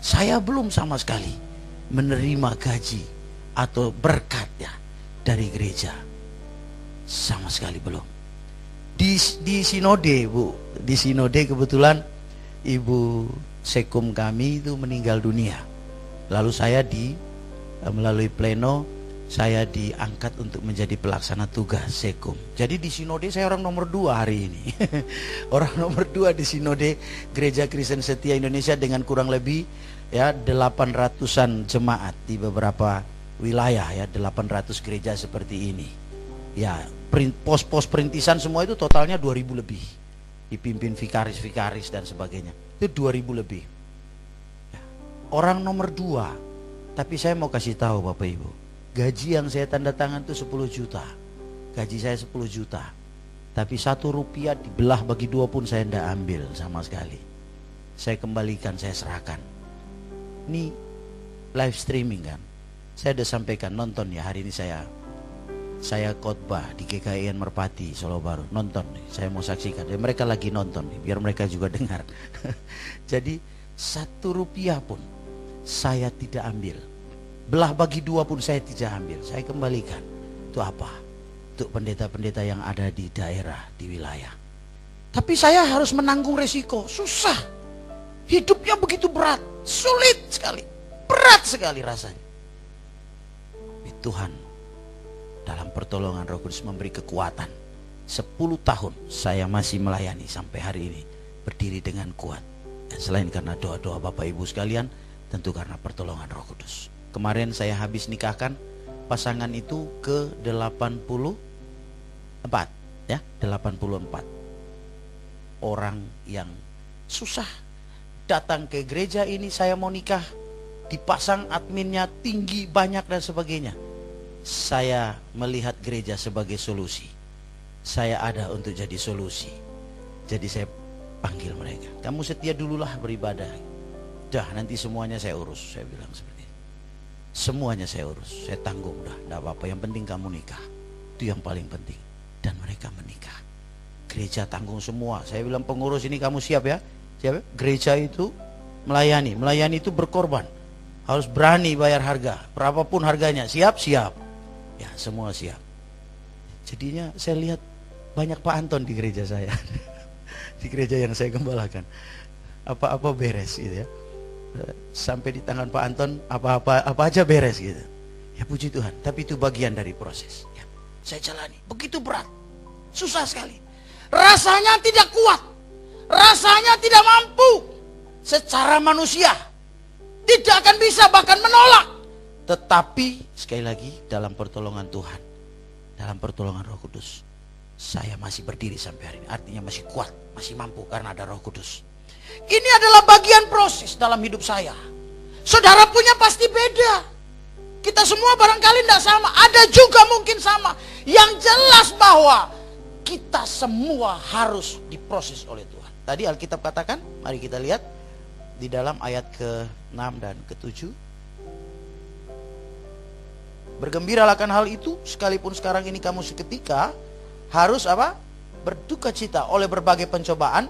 saya belum sama sekali menerima gaji atau berkat ya dari gereja. Sama sekali belum. Di sinode Bu, di sinode kebetulan Ibu Sekum kami itu meninggal dunia. Lalu saya melalui pleno saya diangkat untuk menjadi pelaksana tugas Sekum. Jadi di sinode saya orang nomor 2 hari ini. Orang nomor 2 di sinode Gereja Kristen Setia Indonesia dengan kurang lebih ya 800-an jemaat di beberapa wilayah ya, 800 gereja seperti ini. Ya, pos-pos perintisan semua itu totalnya 2000 lebih. Dipimpin vikaris-vikaris dan sebagainya. Itu 2000 lebih. Ya, orang nomor 2. Tapi saya mau kasih tahu Bapak Ibu, gaji yang saya tanda tangan itu 10 juta. Gaji saya 10 juta. Tapi 1 rupiah dibelah bagi 2 pun saya tidak ambil sama sekali. Saya kembalikan, saya serahkan. Ini live streaming kan. Saya sudah sampaikan, nonton ya hari ini saya khotbah di GKIN Merpati Solo Baru. Nonton nih, saya mau saksikan. Dan mereka lagi nonton nih, biar mereka juga dengar. Jadi 1 rupiah pun saya tidak ambil. Belah bagi 2 pun saya tidak ambil. Saya kembalikan. Itu apa? Untuk pendeta-pendeta yang ada di daerah, di wilayah. Tapi saya harus menanggung resiko. Susah. Hidupnya begitu berat. Sulit sekali. Berat sekali rasanya. Tapi Tuhan dalam pertolongan Roh Kudus memberi kekuatan. 10 tahun saya masih melayani sampai hari ini. Berdiri dengan kuat. Dan selain karena doa-doa Bapak Ibu sekalian, tentu karena pertolongan Roh Kudus. Kemarin saya habis nikahkan pasangan itu ke 84 ya, 84 orang yang susah datang ke gereja ini. Saya mau nikah, dipasang adminnya tinggi banyak dan sebagainya. Saya melihat gereja sebagai solusi. Saya ada untuk jadi solusi. Jadi saya panggil mereka, kamu setia dululah beribadah. Dah nanti semuanya saya urus. Saya bilang seperti itu. Semuanya saya urus, saya tanggung dah, tidak apa-apa. Yang penting kamu nikah, itu yang paling penting. Dan mereka menikah. Gereja tanggung semua. Saya bilang pengurus ini kamu siap ya? Siap ya? Gereja itu melayani itu berkorban. Harus berani bayar harga, berapapun harganya. Siap? Siap. Ya semua siap. Jadinya saya lihat banyak Pak Anton di gereja saya. Di gereja yang saya gembalakan. Apa-apa beres gitu ya. Sampai di tangan Pak Anton apa aja beres gitu. Ya puji Tuhan. Tapi itu bagian dari proses ya. Saya jalani. Begitu berat. Susah sekali. Rasanya tidak kuat. Rasanya tidak mampu. Secara manusia tidak akan bisa, bahkan menolak. Tetapi sekali lagi dalam pertolongan Tuhan, dalam pertolongan Roh Kudus, saya masih berdiri sampai hari ini. Artinya masih kuat, masih mampu karena ada Roh Kudus. Ini adalah bagian proses dalam hidup saya. Saudara punya pasti beda. Kita semua barangkali tidak sama. Ada juga mungkin sama. Yang jelas bahwa kita semua harus diproses oleh Tuhan. Tadi Alkitab katakan, mari kita lihat di dalam ayat ke-6 dan ke-7. Bergembiralah akan hal itu, sekalipun sekarang ini kamu seketika harus apa? Berduka cita oleh berbagai pencobaan.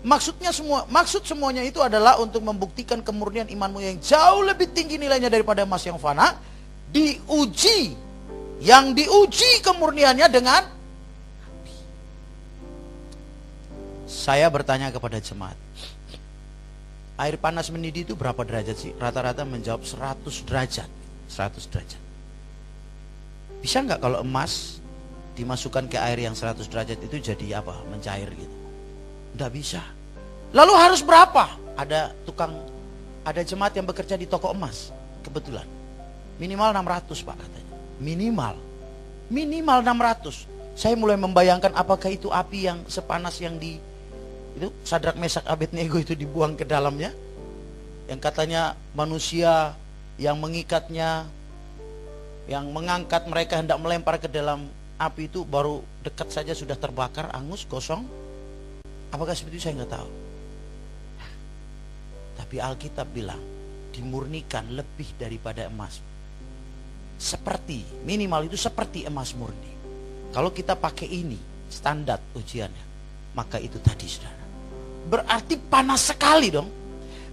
Maksud semuanya itu adalah untuk membuktikan kemurnian imanmu yang jauh lebih tinggi nilainya daripada emas yang fana. Diuji, yang diuji kemurniannya dengan api. Saya bertanya kepada jemaat, air panas mendidih itu berapa derajat sih? Rata-rata menjawab 100 derajat. 100 derajat. Bisa nggak kalau emas dimasukkan ke air yang 100 derajat itu jadi apa? Mencair gitu. Nggak bisa. Lalu harus berapa? Ada jemaat yang bekerja di toko emas. Kebetulan. Minimal 600 Pak katanya. Minimal 600. Saya mulai membayangkan apakah itu api yang sepanas yang itu Sadrak Mesak Abednego itu dibuang ke dalamnya. Yang katanya manusia yang mengikatnya, yang mengangkat mereka hendak melempar ke dalam api itu baru dekat saja sudah terbakar, angus, gosong. Apakah seperti itu saya nggak tahu. Tapi Alkitab bilang dimurnikan lebih daripada emas. seperti, minimal itu seperti emas murni. Kalau kita pakai ini standar ujiannya, maka itu tadi saudara, berarti panas sekali dong.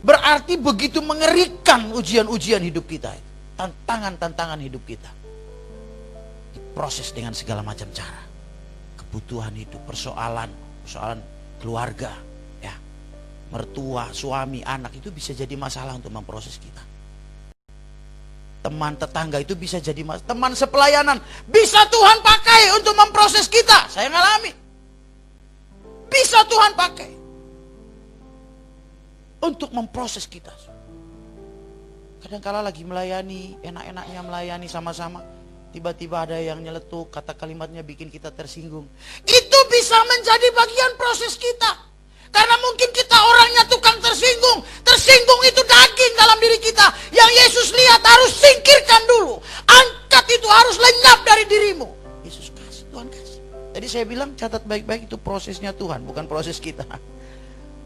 Berarti begitu mengerikan ujian-ujian hidup kita, tantangan-tantangan hidup kita, diproses dengan segala macam cara. Kebutuhan hidup, persoalan keluarga, ya, mertua, suami, anak, itu bisa jadi masalah untuk memproses kita. Teman tetangga itu bisa jadi masalah. Teman sepelayanan bisa Tuhan pakai untuk memproses kita. Saya ngalami. Bisa Tuhan pakai untuk memproses kita. Kadang-kala lagi melayani, enak-enaknya melayani sama-sama, tiba-tiba ada yang nyeletuk, kata kalimatnya bikin kita tersinggung. Itu bisa menjadi bagian proses kita. Karena mungkin kita orangnya tukang tersinggung. Tersinggung itu daging dalam diri kita. Yang Yesus lihat harus singkirkan dulu. Angkat itu harus lenyap dari dirimu. Yesus kasih, Tuhan kasih. Jadi saya bilang catat baik-baik, itu prosesnya Tuhan, bukan proses kita.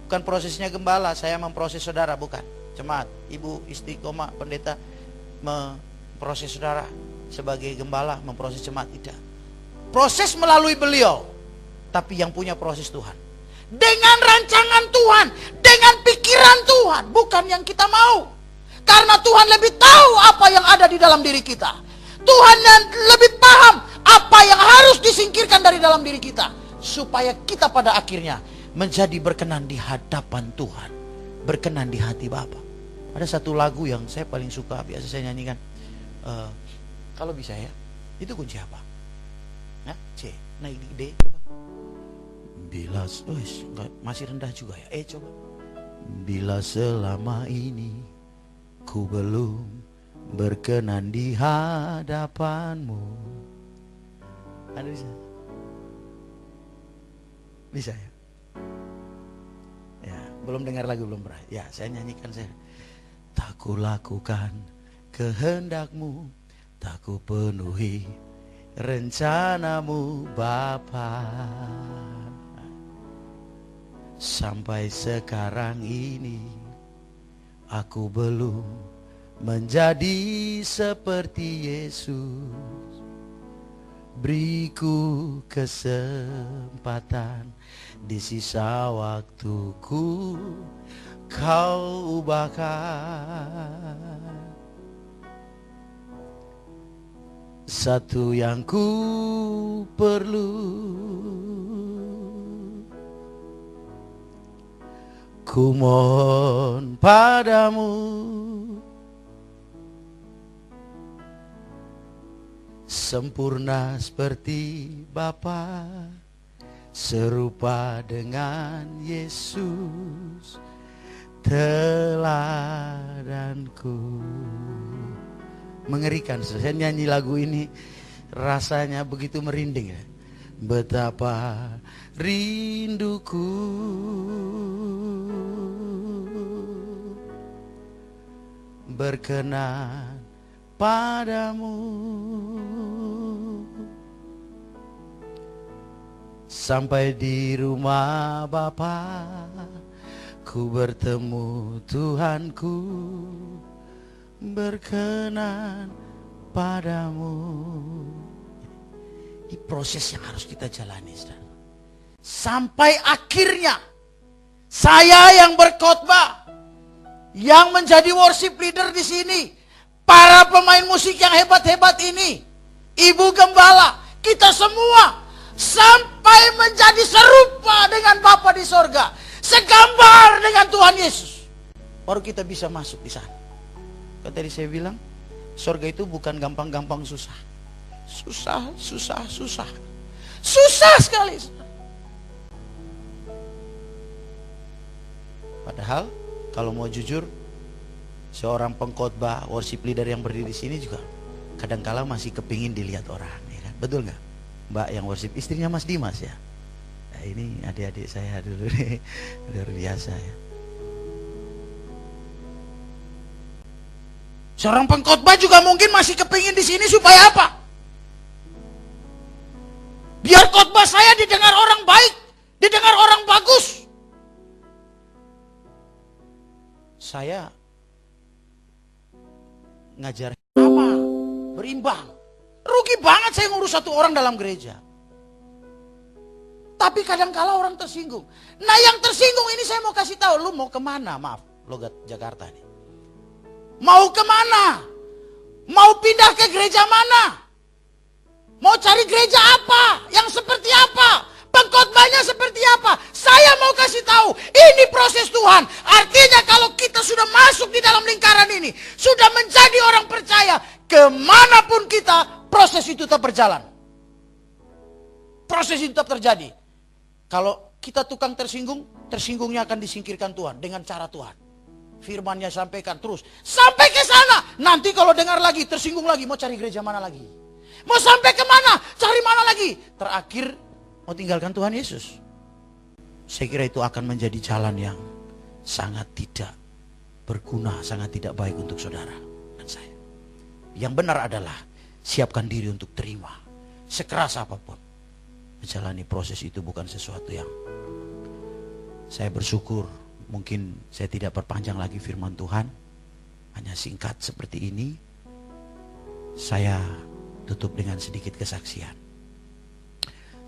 Bukan prosesnya gembala, saya memproses saudara, bukan. Jemaat, ibu, istiqomah, pendeta memproses saudara sebagai gembala, memproses jemaat, tidak. Proses melalui beliau, tapi yang punya proses Tuhan. Dengan rancangan Tuhan, dengan pikiran Tuhan, bukan yang kita mau. Karena Tuhan lebih tahu apa yang ada di dalam diri kita. Tuhan yang lebih paham apa yang harus disingkirkan dari dalam diri kita, supaya kita pada akhirnya menjadi berkenan di hadapan Tuhan, berkenan di hati Bapa. Ada satu lagu yang saya paling suka, biasa saya nyanyikan. Kalau bisa ya, itu kunci apa? Nah, C, naik di D, coba. Bila, masih rendah juga ya. Coba. Bila selama ini ku belum berkenan di hadapanmu. Ada bisa? Bisa ya? Ya, belum dengar lagu, belum pernah. Ya, saya nyanyikan saya. Tak ku lakukan kehendakmu, tak ku penuhi rencanamu Bapa. Sampai sekarang ini aku belum menjadi seperti Yesus. Beriku kesempatan di sisa waktuku, kau ubahkan satu yang ku perlu. Ku mohon padamu, sempurna seperti Bapa, serupa dengan Yesus teladanku. Mengerikan, saya nyanyi lagu ini rasanya begitu merinding ya. Betapa rinduku berkenan padamu, sampai di rumah Bapa ku bertemu Tuhanku, berkenan padamu. Ini proses yang harus kita jalani, saudara. Sampai akhirnya saya yang berkhotbah, yang menjadi worship leader di sini, para pemain musik yang hebat-hebat ini, ibu gembala, kita semua sampai menjadi serupa dengan Bapa di sorga, segambar dengan Tuhan Yesus, baru kita bisa masuk di sana. Kan tadi saya bilang, sorga itu bukan gampang-gampang susah. Susah sekali. Padahal kalau mau jujur, seorang pengkhotbah, worship leader yang berdiri di sini juga kadangkala masih kepingin dilihat orang, ya kan? Betul nggak? Mbak yang worship, istrinya Mas Dimas ya. Nah, ini adik-adik saya dulu nih, luar biasa ya. Seorang pengkhotbah juga mungkin masih kepingin di sini supaya apa? Biar khotbah saya didengar orang baik, didengar orang bagus. Saya ngajar sama, berimbang. Rugi banget saya ngurus satu orang dalam gereja. Tapi kadang-kala orang tersinggung. Nah yang tersinggung ini saya mau kasih tahu, lu mau kemana? Maaf, logat Jakarta nih. Mau kemana? Mau pindah ke gereja mana? Mau cari gereja apa? Yang seperti apa? Pengkhotbahnya seperti apa? Saya mau kasih tahu, ini proses Tuhan. Artinya kalau kita sudah masuk di dalam lingkaran ini, sudah menjadi orang percaya, kemanapun kita, proses itu tetap berjalan. Proses itu tetap terjadi. Kalau kita tukang tersinggung, tersinggungnya akan disingkirkan Tuhan dengan cara Tuhan. Firman-Nya sampaikan terus sampai ke sana. Nanti kalau dengar lagi, tersinggung lagi, mau cari gereja mana lagi? Mau sampai kemana? Cari mana lagi? Terakhir mau tinggalkan Tuhan Yesus. Saya kira itu akan menjadi jalan yang sangat tidak berguna, sangat tidak baik untuk saudara dan saya. Yang benar adalah siapkan diri untuk terima sekeras apapun. Menjalani proses itu bukan sesuatu yang saya bersyukur. Mungkin saya tidak perpanjang lagi firman Tuhan, hanya singkat seperti ini. Saya tutup dengan sedikit kesaksian.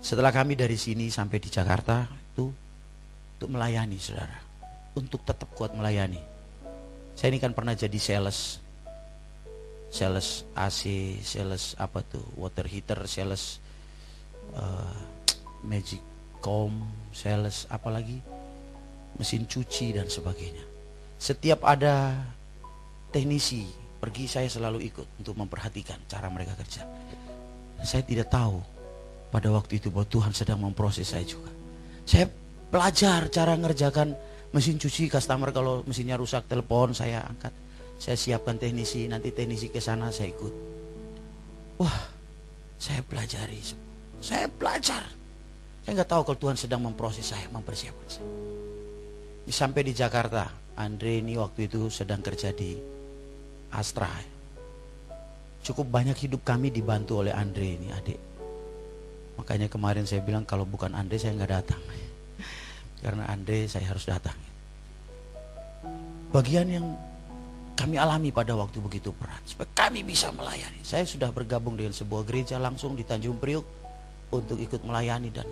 Setelah kami dari sini sampai di Jakarta itu untuk melayani saudara, untuk tetap kuat melayani. Saya ini kan pernah jadi sales AC, sales apa tuh, water heater, sales magic comb, sales apalagi mesin cuci dan sebagainya. Setiap ada teknisi pergi, saya selalu ikut untuk memperhatikan cara mereka kerja. Saya tidak tahu pada waktu itu bahwa Tuhan sedang memproses saya juga. Saya belajar cara ngerjakan mesin cuci. Customer kalau mesinnya rusak, telepon, saya angkat. Saya siapkan teknisi, nanti teknisi ke sana, saya ikut. Wah, saya pelajari. Saya belajar. Saya nggak tahu kalau Tuhan sedang memproses saya, mempersiapkan saya. Sampai di Jakarta, Andre ini waktu itu sedang kerja di Astra. Cukup banyak hidup kami dibantu oleh Andre ini, adik. Makanya kemarin saya bilang kalau bukan Andre saya nggak datang. Karena Andre saya harus datang. Bagian yang kami alami pada waktu begitu berat, supaya kami bisa melayani. Saya sudah bergabung dengan sebuah gereja langsung di Tanjung Priok untuk ikut melayani, dan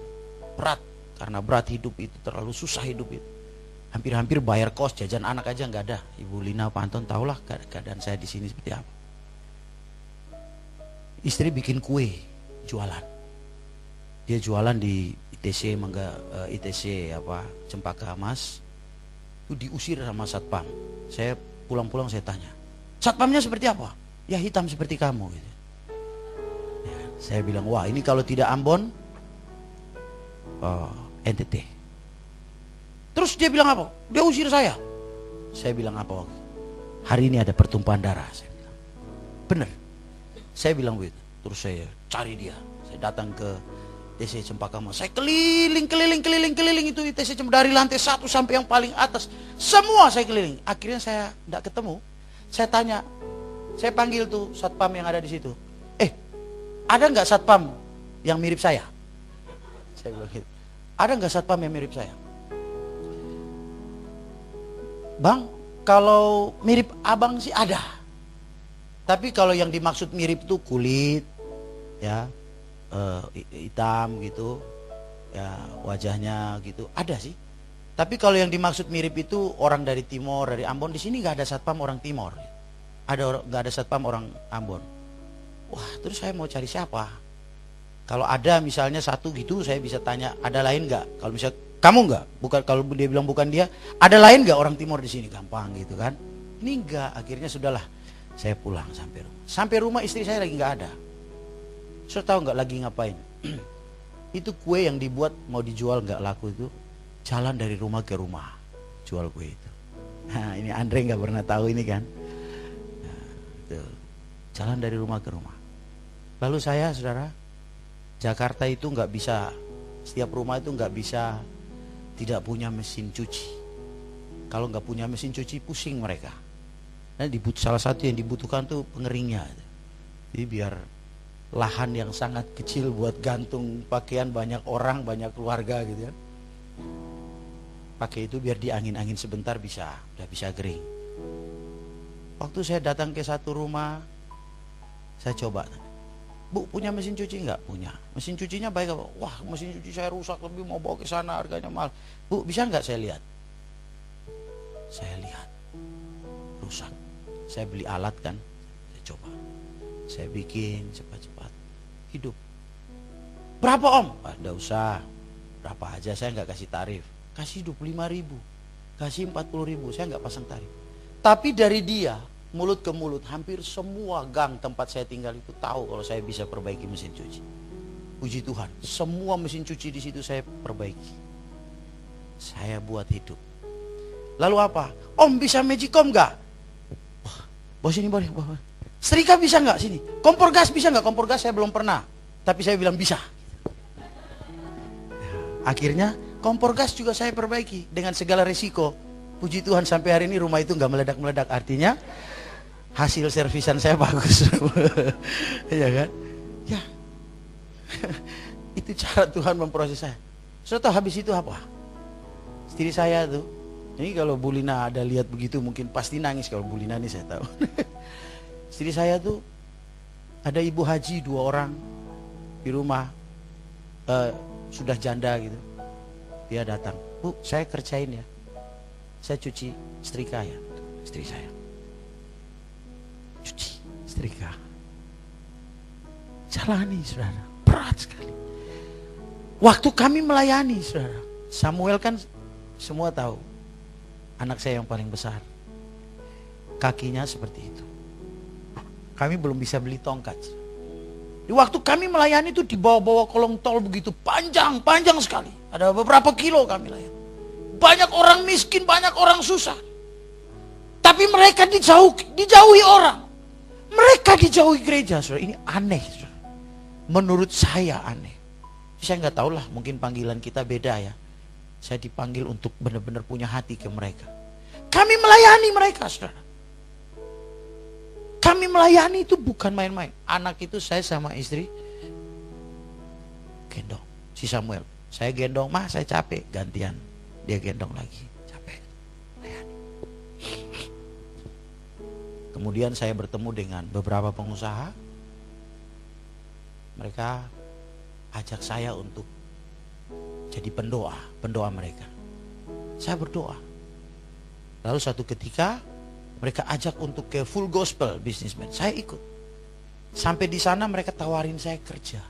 berat. Karena berat hidup itu, terlalu susah hidup itu. Hampir-hampir bayar kos, jajan anak aja nggak ada. Ibu Lina, Pak Anton tahulah keadaan saya di sini seperti apa. Istri bikin kue, jualan. Dia jualan di ITC Cempaka Mas. Itu diusir sama satpam. Saya pulang-pulang saya tanya, satpamnya seperti apa? Ya hitam seperti kamu gitu. Ya, saya bilang, wah ini kalau tidak Ambon, NTT. Terus dia bilang apa? Dia usir saya. Saya bilang apa? Hari ini ada pertumpahan darah. Saya bilang, benar. Saya bilang begitu. Terus saya cari dia. Saya datang ke ITC Cempaka Mas. Saya keliling itu ITC Cempaka, dari lantai 1 sampai yang paling atas. Semua saya keliling. Akhirnya saya tidak ketemu. Saya tanya, saya panggil tuh satpam yang ada di situ. Ada nggak satpam yang mirip saya? Saya bilang gitu. Ada nggak satpam yang mirip saya? Bang, kalau mirip abang sih ada. Tapi kalau yang dimaksud mirip itu kulit, ya, hitam gitu, ya wajahnya gitu, ada sih. Tapi kalau yang dimaksud mirip itu orang dari Timor, dari Ambon. Di sini nggak ada satpam orang Timor, nggak ada satpam orang Ambon. Wah, terus saya mau cari siapa? Kalau ada misalnya satu gitu, saya bisa tanya, ada lain nggak? Kalau misalnya kamu nggak, bukan, kalau dia bilang bukan dia, ada lain nggak orang Timor di sini? Gampang gitu kan? Ini enggak. Akhirnya sudahlah, saya pulang sampai rumah. Sampai rumah istri saya lagi nggak ada. Saya tahu nggak lagi ngapain? Itu kue yang dibuat mau dijual nggak laku itu, jalan dari rumah ke rumah jual kue itu. Nah ini Andre nggak pernah tahu ini kan? Nah, itu. Jalan dari rumah ke rumah. Lalu saya, saudara, Jakarta itu nggak bisa, setiap rumah itu nggak bisa tidak punya mesin cuci. Kalau nggak punya mesin cuci pusing mereka. Nah, salah satu yang dibutuhkan tuh pengeringnya. Jadi biar lahan yang sangat kecil buat gantung pakaian banyak orang, banyak keluarga gitu ya. Pakai itu biar diangin-angin sebentar udah bisa kering. Waktu saya datang ke satu rumah, Saya coba. Bu, punya mesin cuci enggak? Punya. Mesin cucinya baik apa? Wah, mesin cuci saya rusak, lebih mau bawa ke sana, harganya mahal. Bu, bisa enggak saya lihat? Saya lihat. Rusak. Saya beli alat kan. Saya coba. Saya bikin cepat-cepat. Hidup. Berapa om? Enggak usah. Berapa aja, saya enggak kasih tarif. Kasih 25.000. Kasih 40.000. Saya enggak pasang tarif. Tapi dari dia, mulut ke mulut, hampir semua gang tempat saya tinggal itu tahu kalau saya bisa perbaiki mesin cuci. Puji Tuhan, semua mesin cuci di situ saya perbaiki. Saya buat hidup. Lalu apa? Om bisa magicom nggak? Wah, bawa sini boleh. Setrika bisa nggak sini? Kompor gas bisa nggak? Kompor gas saya belum pernah, tapi saya bilang bisa. Akhirnya kompor gas juga saya perbaiki dengan segala risiko. Puji Tuhan sampai hari ini rumah itu nggak meledak-meledak. Artinya hasil servisan saya bagus. Iya kan? Ya. Itu cara Tuhan memproses saya. Setelah habis itu apa? Istri saya tuh, ini kalau Bu Lina ada lihat begitu mungkin pasti nangis. Kalau Bu Lina ini saya tahu. Istri saya tuh ada ibu haji 2 orang di rumah, sudah janda gitu. Dia datang, Bu, saya kerjain ya. Saya cuci setrika ya, istri saya. Cuci setrika. Jalani saudara, berat sekali. Waktu kami melayani saudara, Samuel kan semua tahu, anak saya yang paling besar. Kakinya seperti itu. Kami belum bisa beli tongkat. Di waktu kami melayani itu di bawah-bawah kolong tol begitu panjang sekali. Ada beberapa kilo kami layani. Banyak orang miskin, banyak orang susah. Tapi mereka dijauhi orang. Mereka dijauhi gereja, saudara. Ini aneh, saudara. Menurut saya aneh. Saya nggak tahu lah, mungkin panggilan kita beda ya. Saya dipanggil untuk benar-benar punya hati ke mereka. Kami melayani mereka, saudara. Kami melayani itu bukan main-main. Anak itu saya sama istri gendong. Si Samuel, saya gendong, mah saya capek, gantian. Dia gendong lagi, capek. Kemudian saya bertemu dengan beberapa pengusaha. Mereka ajak saya untuk jadi pendoa mereka. Saya berdoa. Lalu suatu ketika mereka ajak untuk ke full gospel businessman. Saya ikut. Sampai di sana mereka tawarin saya kerja.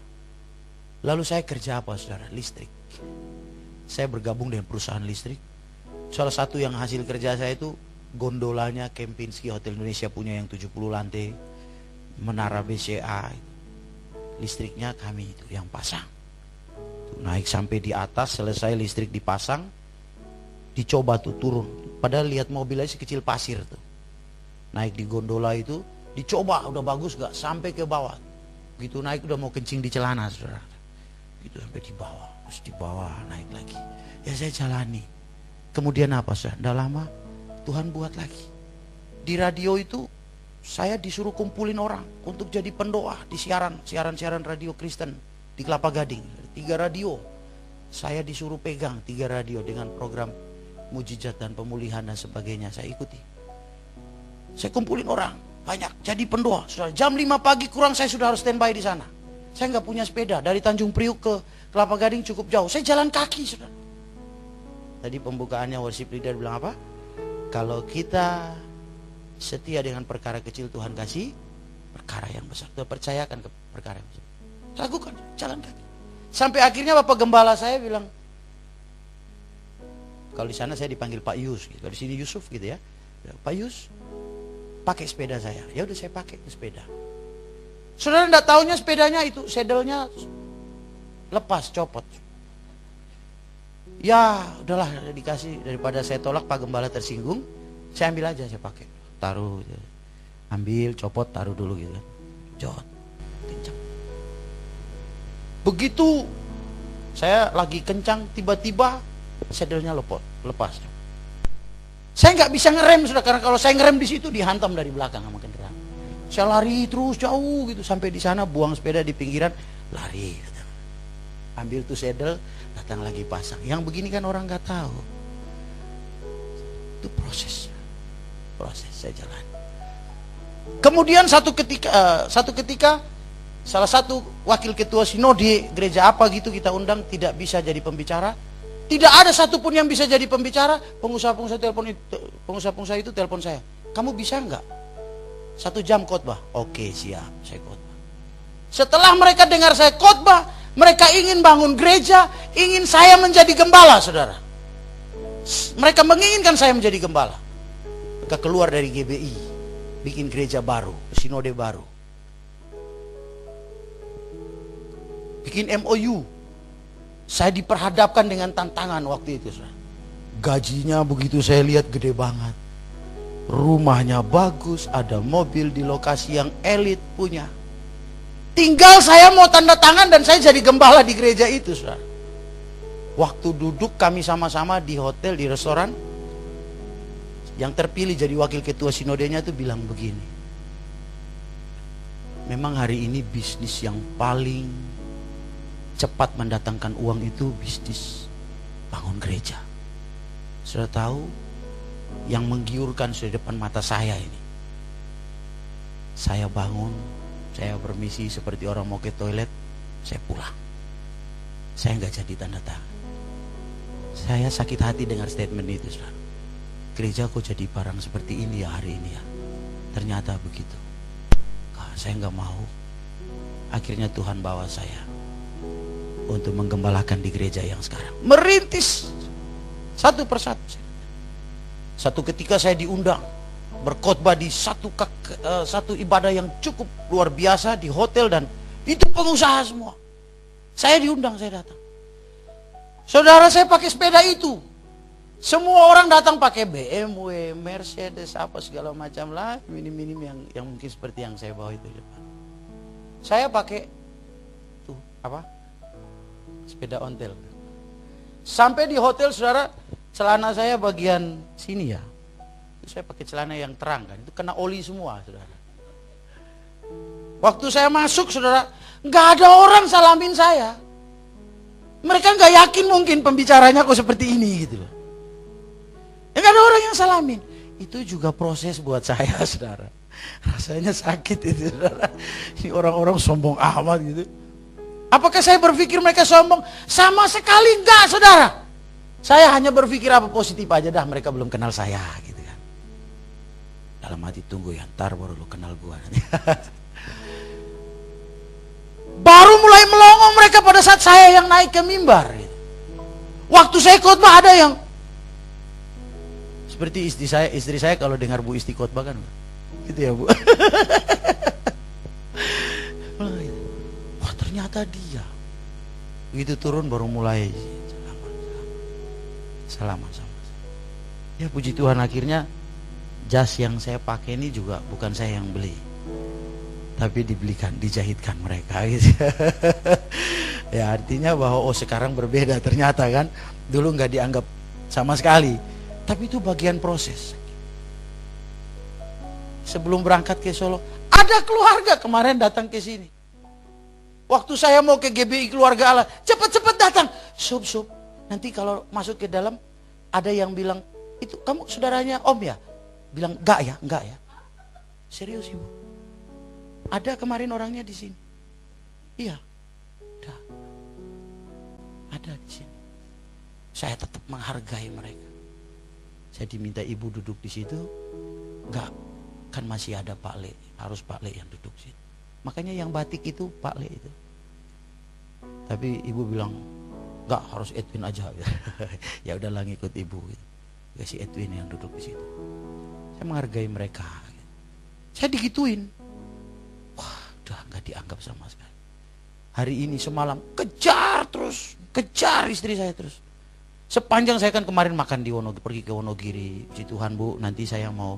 Lalu saya kerja apa saudara? Listrik. Saya bergabung dengan perusahaan listrik. Salah satu yang hasil kerja saya itu gondolanya Kempinski Hotel Indonesia punya yang 70 lantai, menara BCA. Listriknya kami itu yang pasang. Naik sampai di atas, selesai listrik dipasang, dicoba tuh turun. Padahal lihat mobil aja sekecil pasir tuh. Naik di gondola itu, dicoba udah bagus gak? Sampai ke bawah. Begitu naik udah mau kencing di celana saudara. Gitu sampai di bawah. Terus di bawah naik lagi. Ya saya jalani. Kemudian apa saudara? Tidak lama Tuhan buat lagi. Di radio itu saya disuruh kumpulin orang untuk jadi pendoa di siaran radio Kristen di Kelapa Gading. 3 radio. Saya disuruh pegang 3 radio dengan program mujizat dan pemulihan dan sebagainya. Saya ikuti. Saya kumpulin orang banyak jadi pendoa. Saudara, jam 5 pagi kurang saya sudah harus standby di sana. Saya nggak punya sepeda, dari Tanjung Priuk ke Kelapa Gading cukup jauh. Saya jalan kaki, saudara. Tadi pembukaannya worship leader bilang apa? Kalau kita setia dengan perkara kecil, Tuhan kasih perkara yang besar. Tuhan percayakan ke perkara yang besar. Lakukan, jalan kaki. Sampai akhirnya Bapak Gembala saya bilang, kalau di sana saya dipanggil Pak Yus, gitu. Di sini Yusuf gitu ya. Pak Yus, pakai sepeda saya. Ya udah saya pakai sepeda. Saudara enggak tahunya sepedanya itu sedelnya lepas, copot. Ya udahlah dikasih, daripada saya tolak Pak Gembala tersinggung, saya ambil aja, saya pakai. Taruh, ambil, copot, taruh dulu gitu. Jot, kencang. Begitu saya lagi kencang, tiba-tiba sedelnya lepas. Saya nggak bisa ngerem sudah, karena kalau saya ngerem di situ dihantam dari belakang sama kendaraan. Saya lari terus jauh gitu sampai di sana, buang sepeda di pinggiran, lari. Ambil tuh sedel, datang lagi pasang. Yang begini kan orang nggak tahu. Itu proses saya jalan. Kemudian satu ketika salah satu wakil ketua sinode gereja apa gitu kita undang, tidak bisa jadi pembicara. Tidak ada satupun yang bisa jadi pembicara. Pengusaha itu telepon saya, kamu bisa nggak 1 jam khotbah? Oke, siap, saya khotbah. Setelah mereka dengar saya khotbah, mereka ingin bangun gereja, ingin saya menjadi gembala, saudara. Mereka menginginkan saya menjadi gembala. Mereka keluar dari GBI, bikin gereja baru, sinode baru, bikin MOU. Saya diperhadapkan dengan tantangan waktu itu, saudara. Gajinya begitu saya lihat gede banget, rumahnya bagus, ada mobil di lokasi yang elit punya. Tinggal saya mau tanda tangan dan saya jadi gembala di gereja itu, saudara. Waktu duduk kami sama-sama di hotel, di restoran, yang terpilih jadi wakil ketua sinodenya itu bilang begini, memang hari ini bisnis yang paling cepat mendatangkan uang itu bisnis bangun gereja. Sudah tahu yang menggiurkan sudah depan mata saya ini. Saya bangun, saya permisi seperti orang mau ke toilet, saya pulang. Saya nggak jadi tanda tangan. Saya sakit hati dengar statement itu, saudara. Gereja kok jadi barang seperti ini ya hari ini ya. Ternyata begitu. Saya nggak mau. Akhirnya Tuhan bawa saya untuk menggembalakan di gereja yang sekarang. Merintis satu persatu. Satu ketika saya diundang berkhotbah di satu ibadah yang cukup luar biasa di hotel, dan itu pengusaha semua. Saya diundang, saya datang. Saudara, saya pakai sepeda itu. Semua orang datang pakai BMW, Mercedes, apa segala macam lah, minim-minim yang mungkin seperti yang saya bawa itu. Saya pakai tuh apa? Sepeda ontel. Sampai di hotel, saudara, celana saya bagian sini ya, itu saya pakai celana yang terang kan, itu kena oli semua, saudara. Waktu saya masuk, saudara, nggak ada orang salamin saya. Mereka nggak yakin mungkin pembicaranya kok seperti ini gitu loh. Nggak ada orang yang salamin. Itu juga proses buat saya, saudara. Rasanya sakit itu, saudara. Ini orang-orang sombong amat gitu. Apakah saya berpikir mereka sombong? Sama sekali enggak, saudara. Saya hanya berpikir apa positif aja dah, mereka belum kenal saya gitu kan. Dalam hati, tunggu ya, ntar baru lu kenal gua. Baru mulai melongo mereka pada saat saya yang naik ke mimbar gitu. Waktu saya khotbah ada yang seperti istri saya kalau dengar Bu Isti khotbah kan gitu ya, Bu. Wah, ternyata dia. Begitu turun baru mulai salaman sama. Ya puji Tuhan, akhirnya jas yang saya pakai ini juga bukan saya yang beli, tapi dijahitkan mereka gitu. Ya artinya bahwa sekarang berbeda ternyata kan. Dulu nggak dianggap sama sekali. Tapi itu bagian proses. Sebelum berangkat ke Solo, ada keluarga kemarin datang ke sini. Waktu saya mau ke GBI Keluarga Allah, cepat-cepat datang. Sup, nanti kalau masuk ke dalam, ada yang bilang, itu kamu saudaranya Om ya? Bilang, enggak ya. Serius Ibu? Ada kemarin orangnya di sini. Iya, ada di sini. Saya tetap menghargai mereka. Saya diminta ibu duduk di situ, enggak, kan masih ada Pak Le, harus Pak Le yang duduk situ. Makanya yang batik itu Pak Le itu. Tapi ibu bilang, enggak, harus Edwin aja. Ya udahlah ngikut ibu. Kasih Edwin yang duduk di situ. Saya menghargai mereka. Saya digituin. Wah, udah enggak dianggap sama sekali. Hari ini semalam kejar istri saya terus. Sepanjang saya kan kemarin makan di pergi ke Wonogiri. Puji Tuhan Bu, nanti saya mau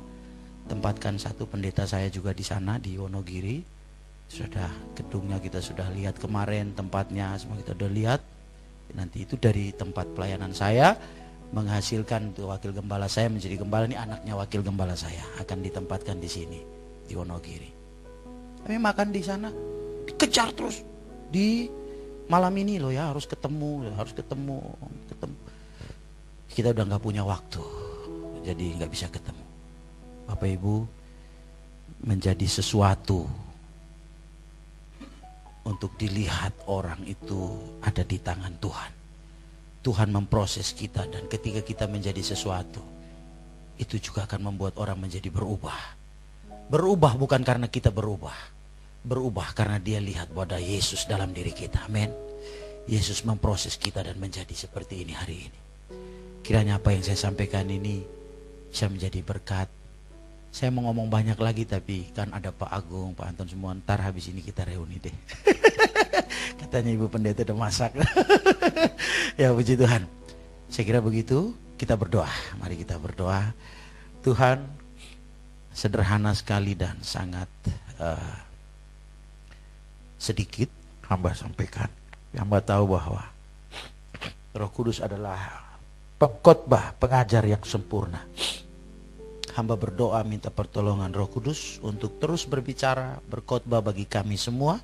tempatkan satu pendeta saya juga di sana di Wonogiri. Sudah gedungnya kita sudah lihat kemarin, tempatnya semua kita sudah lihat. Nanti itu dari tempat pelayanan saya menghasilkan tuh wakil gembala saya menjadi gembala, ini anaknya wakil gembala saya akan ditempatkan di sini di Wonogiri. Kami makan di sana, dikejar terus di malam ini loh ya, harus ketemu. Kita udah nggak punya waktu, jadi nggak bisa ketemu. Bapak Ibu, menjadi sesuatu untuk dilihat orang itu ada di tangan Tuhan. Tuhan memproses kita, dan ketika kita menjadi sesuatu, itu juga akan membuat orang menjadi berubah. Berubah bukan karena kita berubah, berubah karena dia lihat bahwa ada Yesus dalam diri kita. Amin. Yesus memproses kita dan menjadi seperti ini hari ini. Kiranya apa yang saya sampaikan ini bisa menjadi berkat. Saya mau ngomong banyak lagi, tapi kan ada Pak Agung, Pak Anton semua. Ntar habis ini kita reuni deh. Katanya Ibu Pendeta udah masak. Ya puji Tuhan. Saya kira begitu. Kita berdoa. Mari kita berdoa. Tuhan, sederhana sekali dan sangat sedikit hamba sampaikan. Hamba tahu bahwa Roh Kudus adalah pengkhotbah, pengajar yang sempurna. Hamba berdoa minta pertolongan Roh Kudus untuk terus berbicara, berkhotbah bagi kami semua,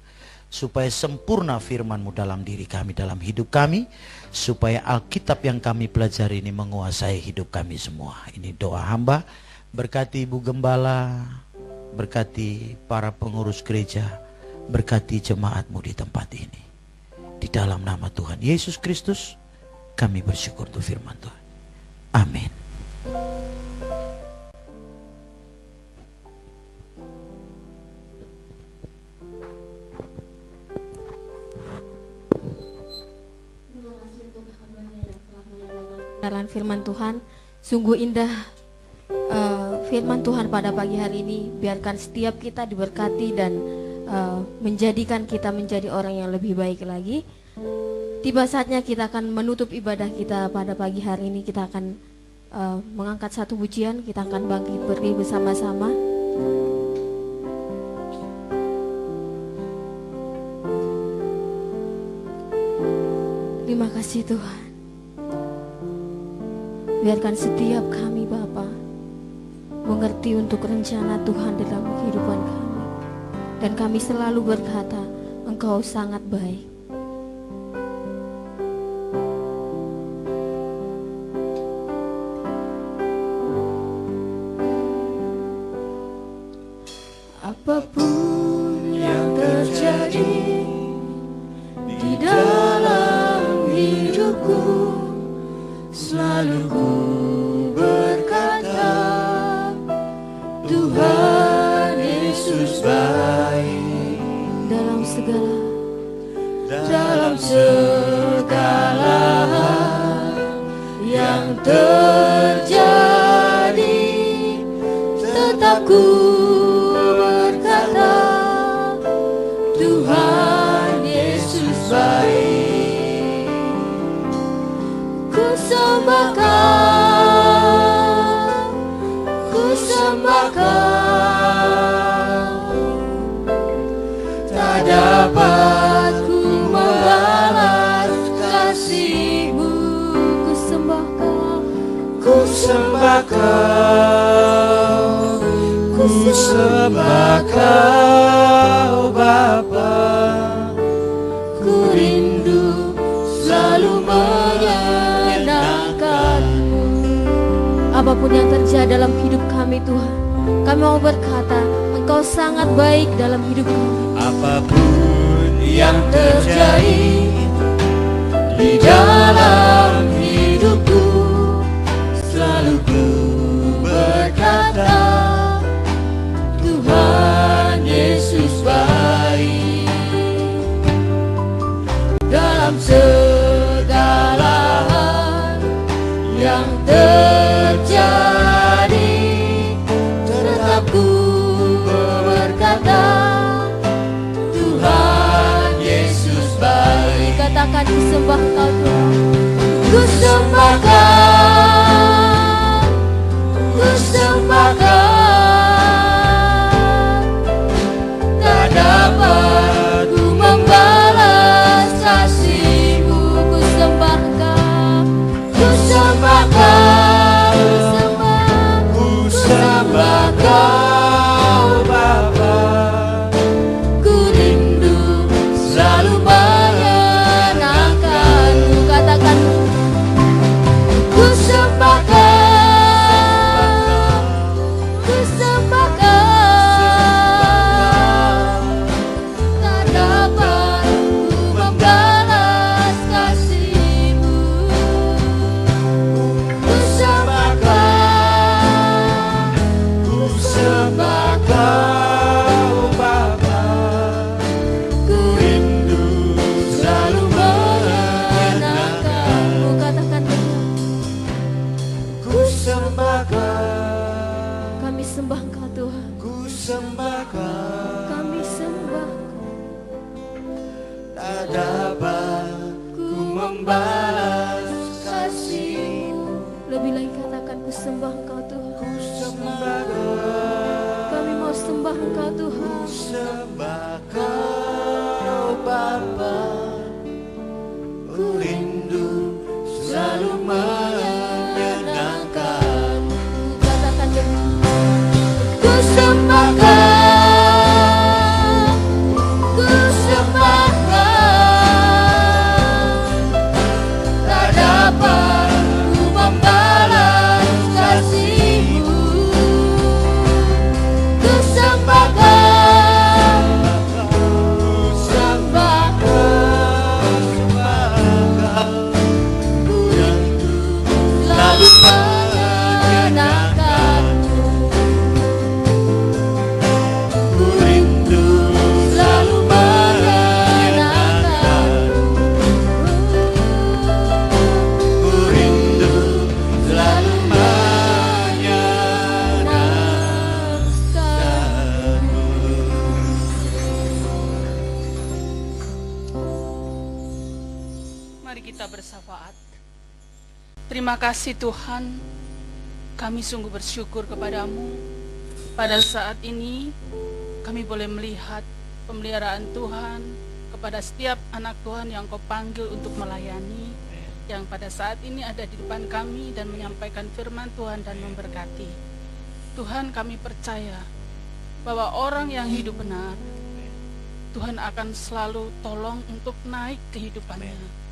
supaya sempurna firman-Mu dalam diri kami, dalam hidup kami, supaya Alkitab yang kami pelajari ini menguasai hidup kami semua. Ini doa hamba. Berkati Ibu Gembala, berkati para pengurus gereja, berkati jemaat-Mu di tempat ini. Di dalam nama Tuhan Yesus Kristus, kami bersyukur untuk firman Tuhan. Amin. Kebenaran firman Tuhan, sungguh indah firman Tuhan pada pagi hari ini. Biarkan setiap kita diberkati dan menjadikan kita menjadi orang yang lebih baik lagi. Tiba saatnya kita akan menutup ibadah kita pada pagi hari ini. Kita akan mengangkat satu pujian, kita akan bangkit berdiri bersama-sama. Terima kasih Tuhan. Biarkan setiap kami Bapa mengerti untuk rencana Tuhan dalam kehidupan kami. Dan kami selalu berkata, Engkau sangat baik. Apapun yang terjadi di dalam hidupku, selalu ku berkata, Tuhan Yesus baik. Dalam segala hal yang terjadi, tetap ku berkata, Tuhan Yesus baik. Ku sembah Kau, tak dapat ku membalas kasih-Mu. Ku sembah Kau, ku sembah Kau, ku sembah Kau Bapa. Ku rindu selalu menyenangkan-Mu. Apapun yang terjadi dalam hidup kami Tuhan, kami mau berkata, Engkau sangat baik dalam hidup kami. Apapun yang terjadi di dalam hidupku, selalu ku berkata, Tuhan Yesus baik. Dalam segala hal yang terjadi, tetap ku berkata, Tuhan Yesus baik. Katakan ku sembah Kau Tuhan, ku sembahkan, Kami sembah Engkau Tuhan. ku sembahkan. Kami sembah. Tak dapat ku membalas kasih-Mu, Lebih lagi katakan ku sembah Engkau Tuhan. ku sembahkan. Kami mau sembah Engkau Tuhan. Ku sembah Kau Bapa, ku rindu selalu menyenangkan. Katakan dengan Ku sembahkan, ku sembahkan. Tak dapat ku membalas kasih-Mu, ku sembahkan, ku sembahkan, ku rindu selalu menyenangkan-Mu, ku rindu selalu menyenangkan-Mu, ku rindu selalu menyenangkan-Mu. Mari kita bersafaat. Terima kasih Tuhan, kami sungguh bersyukur kepadamu. Pada saat ini kami boleh melihat pemeliharaan Tuhan kepada setiap anak Tuhan yang Kau panggil untuk melayani, yang pada saat ini ada di depan kami dan menyampaikan firman Tuhan dan memberkati. Tuhan, kami percaya bahwa orang yang hidup benar, Tuhan akan selalu tolong untuk naik kehidupannya.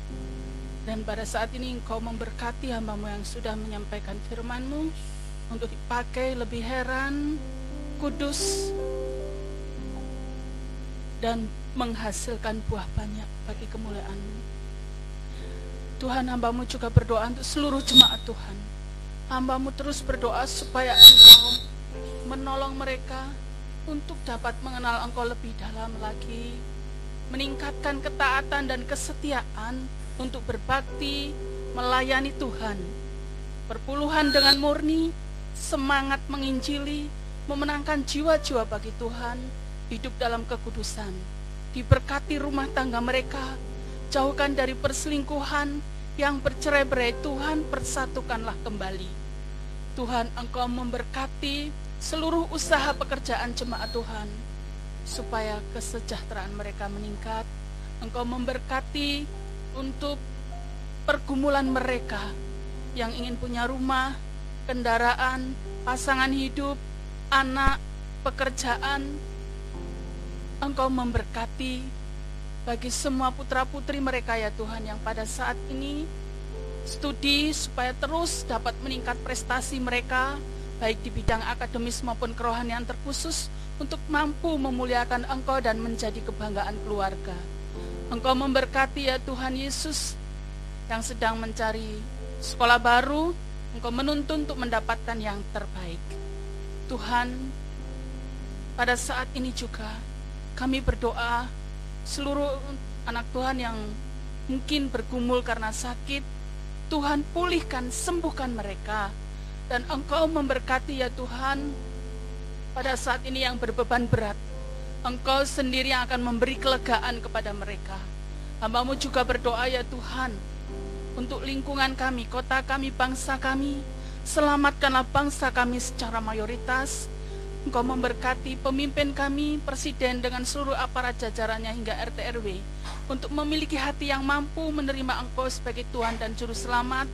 Dan pada saat ini Engkau memberkati hamba-Mu yang sudah menyampaikan firman-Mu untuk dipakai lebih heran, kudus, dan menghasilkan buah banyak bagi kemuliaan-Mu. Tuhan, hamba-Mu juga berdoa untuk seluruh jemaat Tuhan. Hamba-Mu terus berdoa supaya Engkau menolong mereka untuk dapat mengenal Engkau lebih dalam lagi, meningkatkan ketaatan dan kesetiaan untuk berbakti, melayani Tuhan, perpuluhan dengan murni, semangat menginjili, memenangkan jiwa-jiwa bagi Tuhan, hidup dalam kekudusan. Diberkati rumah tangga mereka, jauhkan dari perselingkuhan, yang bercerai-berai Tuhan persatukanlah kembali. Tuhan, Engkau memberkati seluruh usaha pekerjaan jemaat Tuhan, supaya kesejahteraan mereka meningkat. Engkau memberkati untuk pergumulan mereka yang ingin punya rumah, kendaraan, pasangan hidup, anak, pekerjaan. Engkau memberkati bagi semua putra-putri mereka ya Tuhan, yang pada saat ini studi supaya terus dapat meningkat prestasi mereka, baik di bidang akademis maupun kerohanian terkhusus, untuk mampu memuliakan Engkau dan menjadi kebanggaan keluarga. Engkau memberkati ya Tuhan Yesus, yang sedang mencari sekolah baru, Engkau menuntun untuk mendapatkan yang terbaik. Tuhan, pada saat ini juga kami berdoa seluruh anak Tuhan yang mungkin bergumul karena sakit, Tuhan pulihkan, sembuhkan mereka. Dan Engkau memberkati ya Tuhan, pada saat ini yang berbeban berat, Engkau sendiri yang akan memberi kelegaan kepada mereka. Hamba-Mu juga berdoa ya Tuhan, untuk lingkungan kami, kota kami, bangsa kami. Selamatkanlah bangsa kami secara mayoritas. Engkau memberkati pemimpin kami, presiden dengan seluruh aparat jajarannya hingga RT RW, untuk memiliki hati yang mampu menerima Engkau sebagai Tuhan dan Juru Selamat.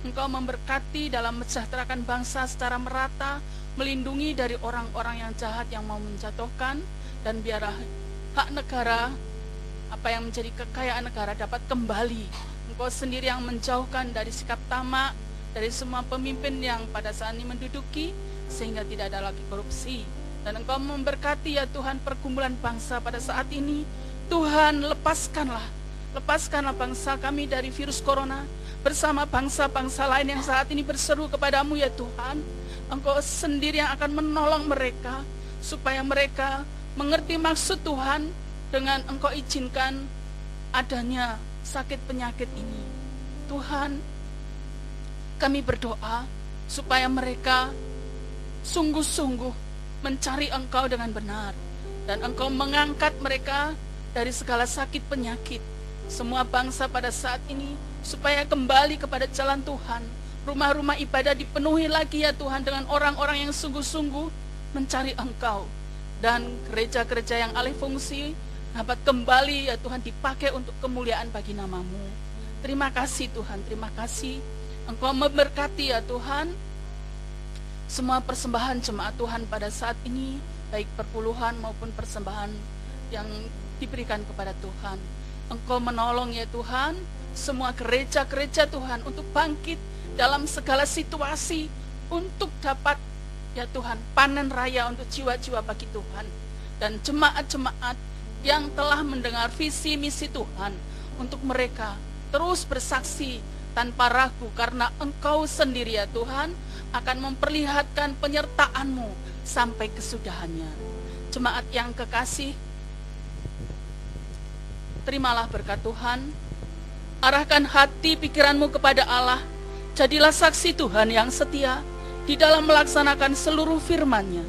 Engkau memberkati dalam mensejahterakan bangsa secara merata, melindungi dari orang-orang yang jahat yang mau menjatuhkan, dan biarlah hak negara, apa yang menjadi kekayaan negara dapat kembali. Engkau sendiri yang menjauhkan dari sikap tamak, dari semua pemimpin yang pada saat ini menduduki, sehingga tidak ada lagi korupsi. Dan Engkau memberkati ya Tuhan pergumulan bangsa pada saat ini. Tuhan, lepaskanlah bangsa kami dari virus corona, bersama bangsa-bangsa lain yang saat ini berseru kepadamu ya Tuhan. Engkau sendiri yang akan menolong mereka, supaya mereka mengerti maksud Tuhan dengan Engkau izinkan adanya sakit penyakit ini. Tuhan, kami berdoa supaya mereka sungguh-sungguh mencari Engkau dengan benar, dan Engkau mengangkat mereka dari segala sakit penyakit. Semua bangsa pada saat ini supaya kembali kepada jalan Tuhan. Rumah-rumah ibadah dipenuhi lagi ya Tuhan dengan orang-orang yang sungguh-sungguh mencari Engkau, dan gereja-gereja yang alih fungsi dapat kembali ya Tuhan dipakai untuk kemuliaan bagi nama-Mu. Terima kasih Tuhan, terima kasih Engkau memberkati ya Tuhan semua persembahan jemaat Tuhan pada saat ini, baik perpuluhan maupun persembahan yang diberikan kepada Tuhan. Engkau menolong ya Tuhan semua gereja-gereja Tuhan untuk bangkit dalam segala situasi untuk dapat ya Tuhan panen raya untuk jiwa-jiwa bagi Tuhan. Dan jemaat-jemaat yang telah mendengar visi misi Tuhan, untuk mereka terus bersaksi tanpa ragu, karena Engkau sendiri ya Tuhan akan memperlihatkan penyertaan-Mu sampai kesudahannya. Jemaat yang kekasih, terimalah berkat Tuhan. Arahkan hati pikiranmu kepada Allah. Jadilah saksi Tuhan yang setia di dalam melaksanakan seluruh firman-Nya.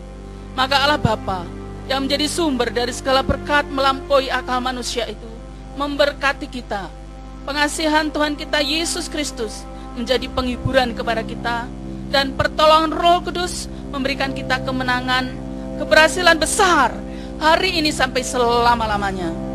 Maka Allah Bapa yang menjadi sumber dari segala berkat melampaui akal manusia itu memberkati kita. Pengasihan Tuhan kita Yesus Kristus menjadi penghiburan kepada kita, dan pertolongan Roh Kudus memberikan kita kemenangan, keberhasilan besar hari ini sampai selama-lamanya.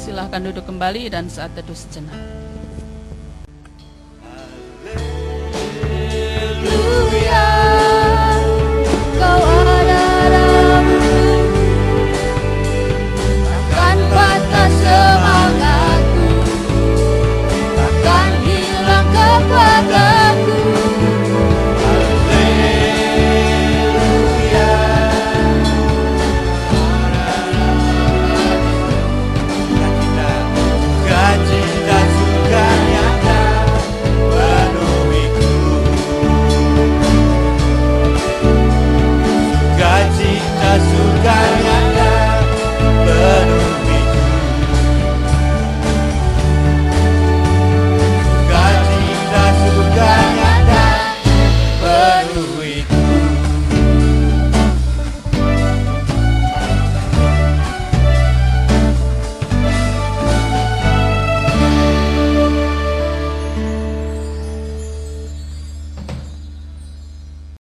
Silahkan duduk kembali dan saat teduh sejenak.